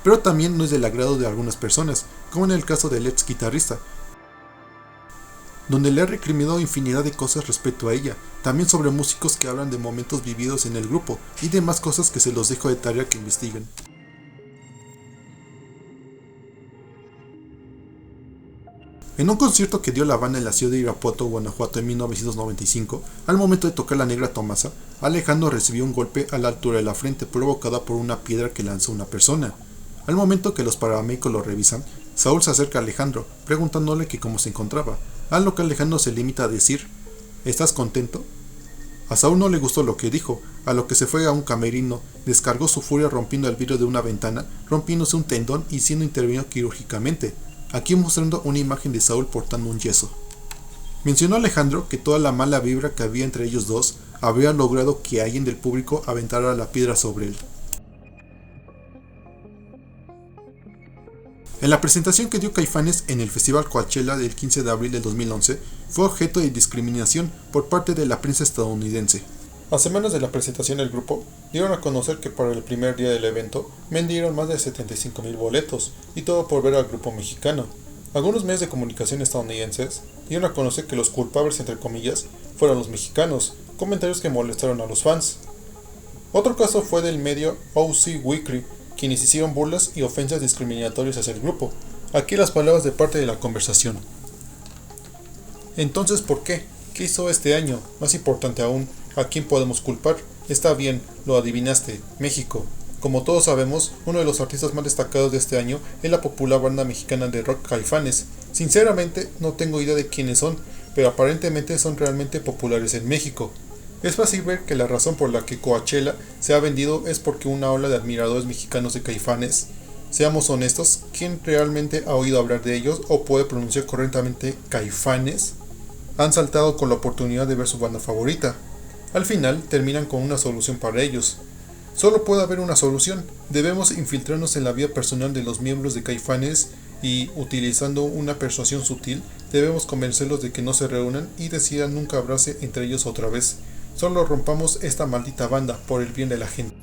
Pero también no es del agrado de algunas personas, como en el caso del ex guitarrista, donde le ha recriminado infinidad de cosas respecto a ella, también sobre músicos que hablan de momentos vividos en el grupo y demás cosas que se los dejo de tarea que investiguen. En un concierto que dio la banda en la ciudad de Irapuato, Guanajuato en 1995, al momento de tocar La Negra Tomasa, Alejandro recibió un golpe a la altura de la frente provocada por una piedra que lanzó una persona. Al momento que los paramédicos lo revisan, Saúl se acerca a Alejandro, preguntándole que cómo se encontraba, a lo que Alejandro se limita a decir: ¿estás contento? A Saúl no le gustó lo que dijo, a lo que se fue a un camerino, descargó su furia rompiendo el vidrio de una ventana, rompiéndose un tendón y siendo intervenido quirúrgicamente, aquí mostrando una imagen de Saúl portando un yeso. Mencionó Alejandro que toda la mala vibra que había entre ellos dos había logrado que alguien del público aventara la piedra sobre él. En la presentación que dio Caifanes en el Festival Coachella del 15 de abril del 2011, fue objeto de discriminación por parte de la prensa estadounidense. A semanas de la presentación del grupo, dieron a conocer que para el primer día del evento vendieron más de 75,000 boletos, y todo por ver al grupo mexicano. Algunos medios de comunicación estadounidenses dieron a conocer que los culpables, entre comillas, fueron los mexicanos, comentarios que molestaron a los fans. Otro caso fue del medio OC Weekly, quienes hicieron burlas y ofensas discriminatorias hacia el grupo. Aquí las palabras de parte de la conversación. Entonces, ¿por qué? ¿Qué hizo este año? Más importante aún, ¿a quién podemos culpar? Está bien, lo adivinaste, México. Como todos sabemos, uno de los artistas más destacados de este año es la popular banda mexicana de rock Caifanes. Sinceramente, no tengo idea de quiénes son, pero aparentemente son realmente populares en México. Es fácil ver que la razón por la que Coachella se ha vendido es porque una ola de admiradores mexicanos de Caifanes. Seamos honestos, ¿quién realmente ha oído hablar de ellos o puede pronunciar correctamente Caifanes? Han saltado con la oportunidad de ver su banda favorita. Al final terminan con una solución para ellos. Solo puede haber una solución. Debemos infiltrarnos en la vida personal de los miembros de Caifanes y, utilizando una persuasión sutil, debemos convencerlos de que no se reúnan y decidan nunca hablarse entre ellos otra vez. Solo rompamos esta maldita banda por el bien de la gente.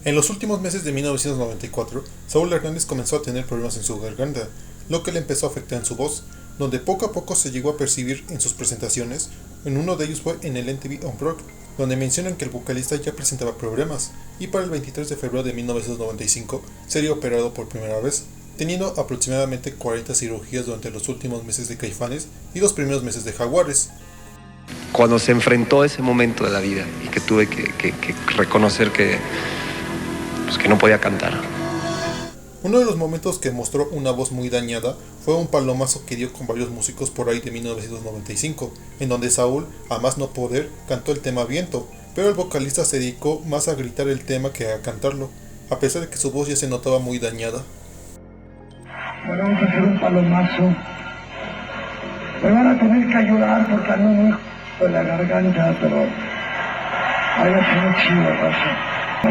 En los últimos meses de 1994, Saúl Hernández comenzó a tener problemas en su garganta, lo que le empezó a afectar en su voz, donde poco a poco se llegó a percibir en sus presentaciones. En uno de ellos fue en el MTV Unplugged, donde mencionan que el vocalista ya presentaba problemas, y para el 23 de febrero de 1995 sería operado por primera vez, teniendo aproximadamente 40 cirugías durante los últimos meses de Caifanes y los primeros meses de Jaguares. Cuando se enfrentó a ese momento de la vida y que tuve que reconocer que no podía cantar. Uno de los momentos que mostró una voz muy dañada fue un palomazo que dio con varios músicos por ahí de 1995, en donde Saúl, a más no poder, cantó el tema Viento, pero el vocalista se dedicó más a gritar el tema que a cantarlo, a pesar de que su voz ya se notaba muy dañada. Bueno, vamos a hacer un palomazo. Me van a tener que ayudar porque ando muy con la garganta, pero ahí va a ser chido, raza. De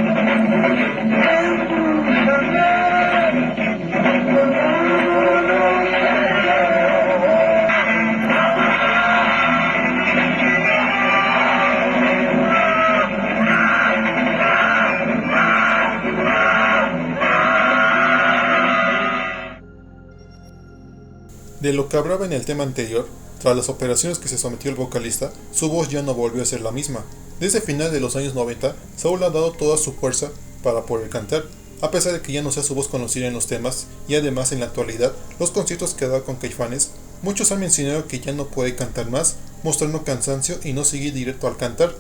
lo que hablaba en el tema anterior, tras las operaciones que se sometió el vocalista, su voz ya no volvió a ser la misma. Desde finales de los años 90, Saúl ha dado toda su fuerza para poder cantar, a pesar de que ya no sea su voz conocida en los temas, y además en la actualidad, los conciertos que ha dado con Caifanes, muchos han mencionado que ya no puede cantar más, mostrando cansancio y no seguir directo al cantar,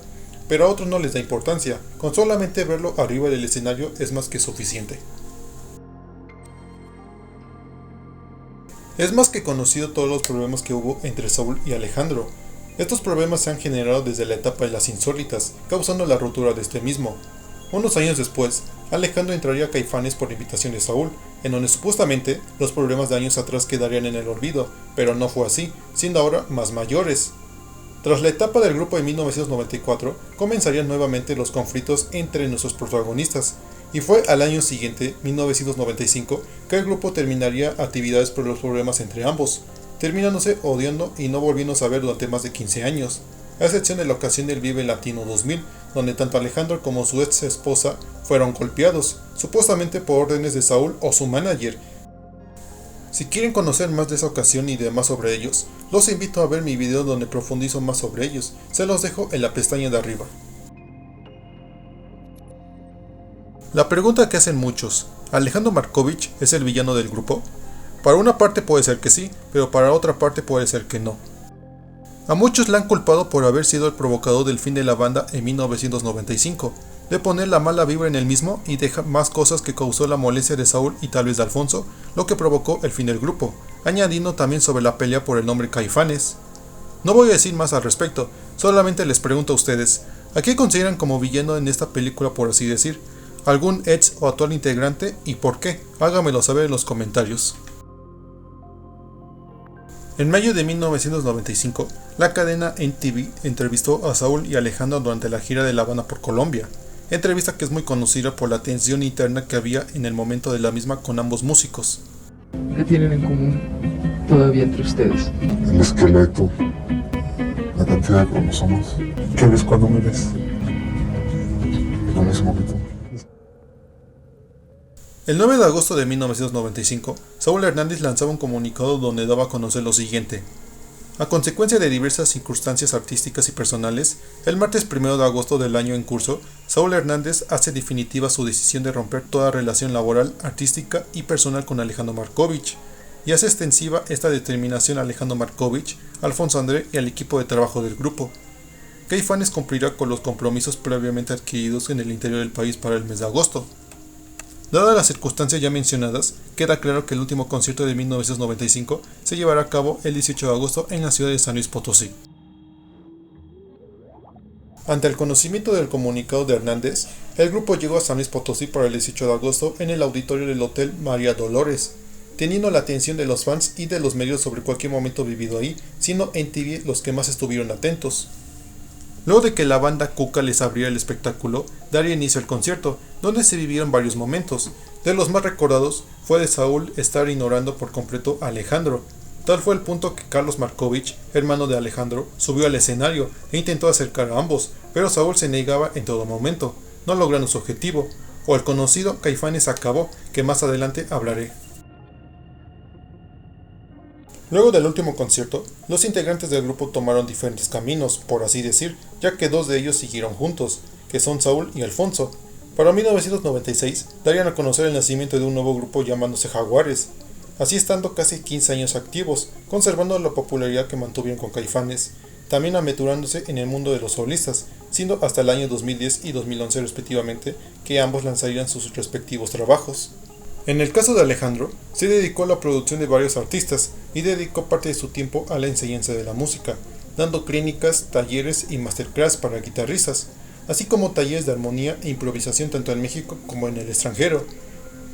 pero a otros no les da importancia, con solamente verlo arriba del escenario es más que suficiente. Es más que conocido todos los problemas que hubo entre Saúl y Alejandro. Estos problemas se han generado desde la etapa de las insólitas, causando la ruptura de este mismo. Unos años después, Alejandro entraría a Caifanes por invitación de Saúl, en donde supuestamente los problemas de años atrás quedarían en el olvido, pero no fue así, siendo ahora más mayores. Tras la etapa del grupo de 1994, comenzarían nuevamente los conflictos entre nuestros protagonistas, y fue al año siguiente, 1995, que el grupo terminaría actividades por los problemas entre ambos, terminándose odiando y no volviéndose a ver durante más de 15 años, a excepción de la ocasión del Vive Latino 2000, donde tanto Alejandro como su ex esposa fueron golpeados, supuestamente por órdenes de Saúl o su manager. Si quieren conocer más de esa ocasión y demás sobre ellos, los invito a ver mi video donde profundizo más sobre ellos, se los dejo en la pestaña de arriba. La pregunta que hacen muchos, ¿Alejandro Markovich es el villano del grupo? Para una parte puede ser que sí, pero para otra parte puede ser que no. A muchos le han culpado por haber sido el provocador del fin de la banda en 1995, de poner la mala vibra en el mismo y dejar más cosas que causó la molestia de Saúl y tal vez de Alfonso, lo que provocó el fin del grupo, añadiendo también sobre la pelea por el nombre Caifanes. No voy a decir más al respecto, solamente les pregunto a ustedes, ¿a qué consideran como villano en esta película por así decir? ¿Algún ex o actual integrante y por qué? Háganmelo saber en los comentarios. En mayo de 1995, la cadena MTV entrevistó a Saúl y Alejandro durante la gira de La Habana por Colombia, entrevista que es muy conocida por la tensión interna que había en el momento de la misma con ambos músicos. ¿Qué tienen en común todavía entre ustedes? El esqueleto, la cantidad de cromosomas. ¿Qué ves cuando me ves? Lo mismo que tú. El 9 de agosto de 1995, Saúl Hernández lanzaba un comunicado donde daba a conocer lo siguiente. A consecuencia de diversas circunstancias artísticas y personales, el martes 1 de agosto del año en curso, Saúl Hernández hace definitiva su decisión de romper toda relación laboral, artística y personal con Alejandro Markovich, y hace extensiva esta determinación a Alejandro Markovich, Alfonso André y al equipo de trabajo del grupo. Caifanes cumplirá con los compromisos previamente adquiridos en el interior del país para el mes de agosto. Dadas las circunstancias ya mencionadas, queda claro que el último concierto de 1995 se llevará a cabo el 18 de agosto en la ciudad de San Luis Potosí. Ante el conocimiento del comunicado de Hernández, el grupo llegó a San Luis Potosí para el 18 de agosto en el auditorio del Hotel María Dolores, teniendo la atención de los fans y de los medios sobre cualquier momento vivido ahí, siendo MTV los que más estuvieron atentos. Luego de que la banda Cuca les abriera el espectáculo, daría inicio al concierto, donde se vivieron varios momentos. De los más recordados fue de Saúl estar ignorando por completo a Alejandro. Tal fue el punto que Carlos Markovich, hermano de Alejandro, subió al escenario e intentó acercar a ambos, pero Saúl se negaba en todo momento, no logrando su objetivo, o el conocido Caifanes acabó, que más adelante hablaré. Luego del último concierto, los integrantes del grupo tomaron diferentes caminos, por así decir, ya que dos de ellos siguieron juntos, que son Saúl y Alfonso. Para 1996, darían a conocer el nacimiento de un nuevo grupo llamándose Jaguares, así estando casi 15 años activos, conservando la popularidad que mantuvieron con Caifanes, también aventurándose en el mundo de los solistas, siendo hasta el año 2010 y 2011 respectivamente que ambos lanzarían sus respectivos trabajos. En el caso de Alejandro, se dedicó a la producción de varios artistas y dedicó parte de su tiempo a la enseñanza de la música, dando clínicas, talleres y masterclass para guitarristas, así como talleres de armonía e improvisación tanto en México como en el extranjero.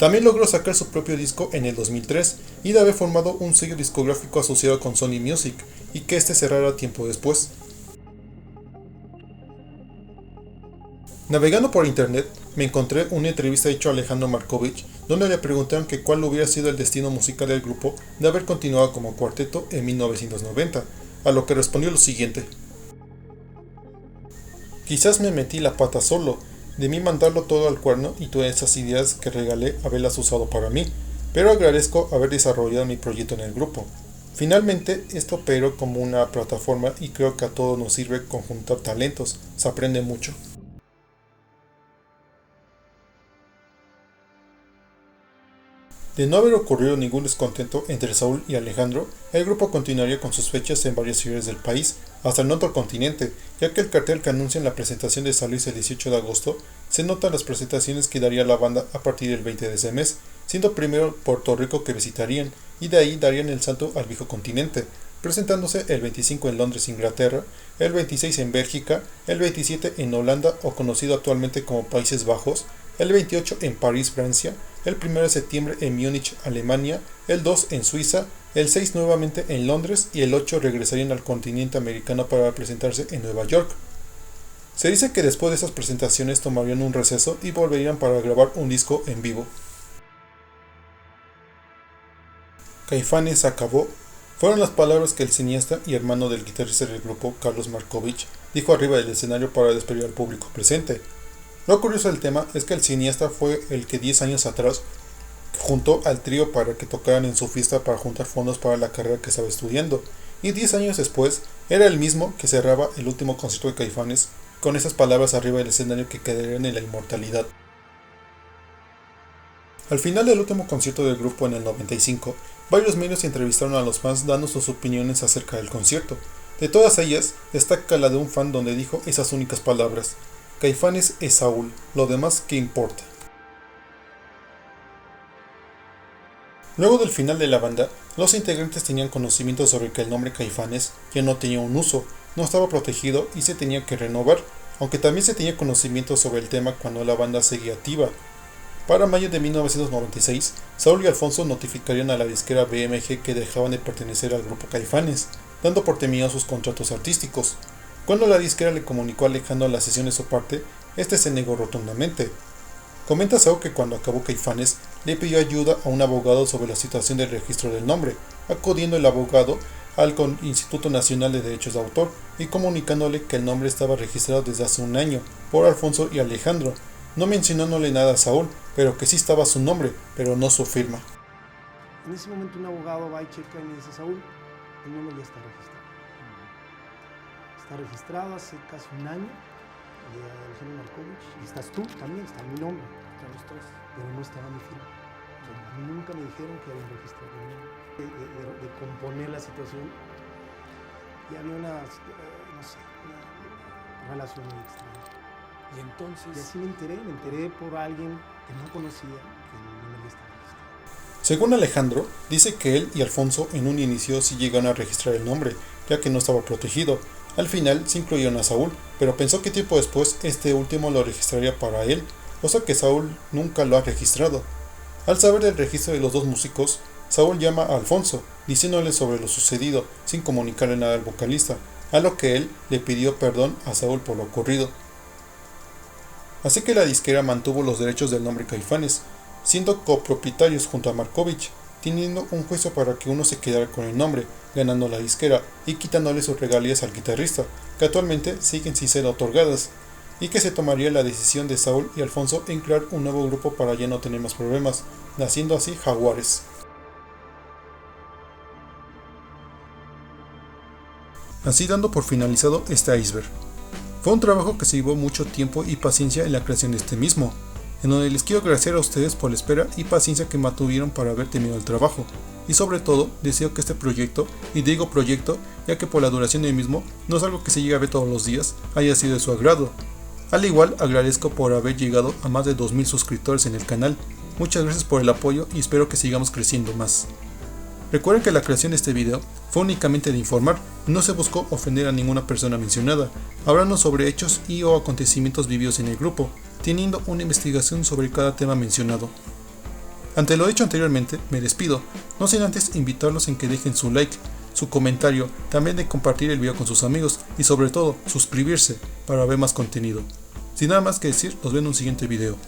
También logró sacar su propio disco en el 2003 y de haber formado un sello discográfico asociado con Sony Music y que este cerrara tiempo después. Navegando por internet, me encontré una entrevista hecha a Alejandro Markovich, donde le preguntaron que cuál hubiera sido el destino musical del grupo de haber continuado como cuarteto en 1990, a lo que respondió lo siguiente: quizás me metí la pata solo, de mí mandarlo todo al cuerno y todas esas ideas que regalé haberlas usado para mí, pero agradezco haber desarrollado mi proyecto en el grupo. Finalmente, esto operó como una plataforma y creo que a todos nos sirve conjuntar talentos, se aprende mucho. De no haber ocurrido ningún descontento entre Saúl y Alejandro, el grupo continuaría con sus fechas en varias ciudades del país, hasta en otro continente, ya que el cartel que anuncia la presentación de San Luis el 18 de agosto se notan las presentaciones que daría la banda a partir del 20 de ese mes, siendo primero Puerto Rico que visitarían, y de ahí darían el salto al viejo continente, presentándose el 25 en Londres, Inglaterra, el 26 en Bélgica, el 27 en Holanda o conocido actualmente como Países Bajos, el 28 en París, Francia, el 1 de septiembre en Múnich, Alemania, el 2 en Suiza, el 6 nuevamente en Londres y el 8 regresarían al continente americano para presentarse en Nueva York. Se dice que después de esas presentaciones tomarían un receso y volverían para grabar un disco en vivo. Caifanes acabó, fueron las palabras que el cineasta y hermano del guitarrista del grupo, Carlos Markovich, dijo arriba del escenario para despedir al público presente. Lo curioso del tema es que el cineasta fue el que 10 años atrás juntó al trío para que tocaran en su fiesta para juntar fondos para la carrera que estaba estudiando, y 10 años después era el mismo que cerraba el último concierto de Caifanes con esas palabras arriba del escenario que quedarían en la inmortalidad. Al final del último concierto del grupo en el 95, varios medios entrevistaron a los fans dando sus opiniones acerca del concierto. De todas ellas, destaca la de un fan donde dijo esas únicas palabras: Caifanes es Saúl, lo demás ¿qué importa? Luego del final de la banda, los integrantes tenían conocimiento sobre que el nombre Caifanes ya no tenía un uso, no estaba protegido y se tenía que renovar, aunque también se tenía conocimiento sobre el tema cuando la banda seguía activa. Para mayo de 1996, Saúl y Alfonso notificarían a la disquera BMG que dejaban de pertenecer al grupo Caifanes, dando por terminados sus contratos artísticos. Cuando la disquera le comunicó a Alejandro la cesión de su parte, este se negó rotundamente. Comenta Saúl que cuando acabó Caifanes, le pidió ayuda a un abogado sobre la situación del registro del nombre, acudiendo el abogado al Instituto Nacional de Derechos de Autor y comunicándole que el nombre estaba registrado desde hace un año por Alfonso y Alejandro, no mencionándole nada a Saúl, pero que sí estaba su nombre, pero no su firma. En ese momento un abogado va y checa y me dice: Saúl, el nombre ya está registrado. Está registrado hace casi un año de Alejandro Markovich, y estás tú también, está mi nombre, están los tres, pero no estaba mi firma. O sea, a mí nunca me dijeron que habían registrado mi nombre. De componer la situación, y había una relación muy extraña. Y entonces... Y así me enteré por alguien que no conocía que el nombre ya estaba registrado. Según Alejandro, dice que él y Alfonso en un inicio sí llegaron a registrar el nombre, ya que no estaba protegido. Al final se incluyeron a Saúl, pero pensó que tiempo después este último lo registraría para él, cosa que Saúl nunca lo ha registrado. Al saber del registro de los dos músicos, Saúl llama a Alfonso, diciéndole sobre lo sucedido, sin comunicarle nada al vocalista, a lo que él le pidió perdón a Saúl por lo ocurrido. Así que la disquera mantuvo los derechos del nombre Caifanes, siendo copropietarios junto a Markovich, teniendo un juicio para que uno se quedara con el nombre, ganando la disquera y quitándole sus regalías al guitarrista, que actualmente siguen sin ser otorgadas, y que se tomaría la decisión de Saúl y Alfonso en crear un nuevo grupo para ya no tener más problemas, naciendo así Jaguares. Así dando por finalizado este iceberg. Fue un trabajo que se llevó mucho tiempo y paciencia en la creación de este mismo, en donde les quiero agradecer a ustedes por la espera y paciencia que mantuvieron para haber terminado el trabajo, y sobre todo deseo que este proyecto, y digo proyecto ya que por la duración del mismo no es algo que se llegue a ver todos los días, haya sido de su agrado. Al igual agradezco por haber llegado a más de 2000 suscriptores en el canal, muchas gracias por el apoyo y espero que sigamos creciendo más. Recuerden que la creación de este video fue únicamente de informar, no se buscó ofender a ninguna persona mencionada, hablando sobre hechos y o acontecimientos vividos en el grupo, teniendo una investigación sobre cada tema mencionado. Ante lo dicho anteriormente, me despido, no sin antes invitarlos en que dejen su like, su comentario, también de compartir el video con sus amigos y sobre todo suscribirse para ver más contenido. Sin nada más que decir, nos vemos en un siguiente video.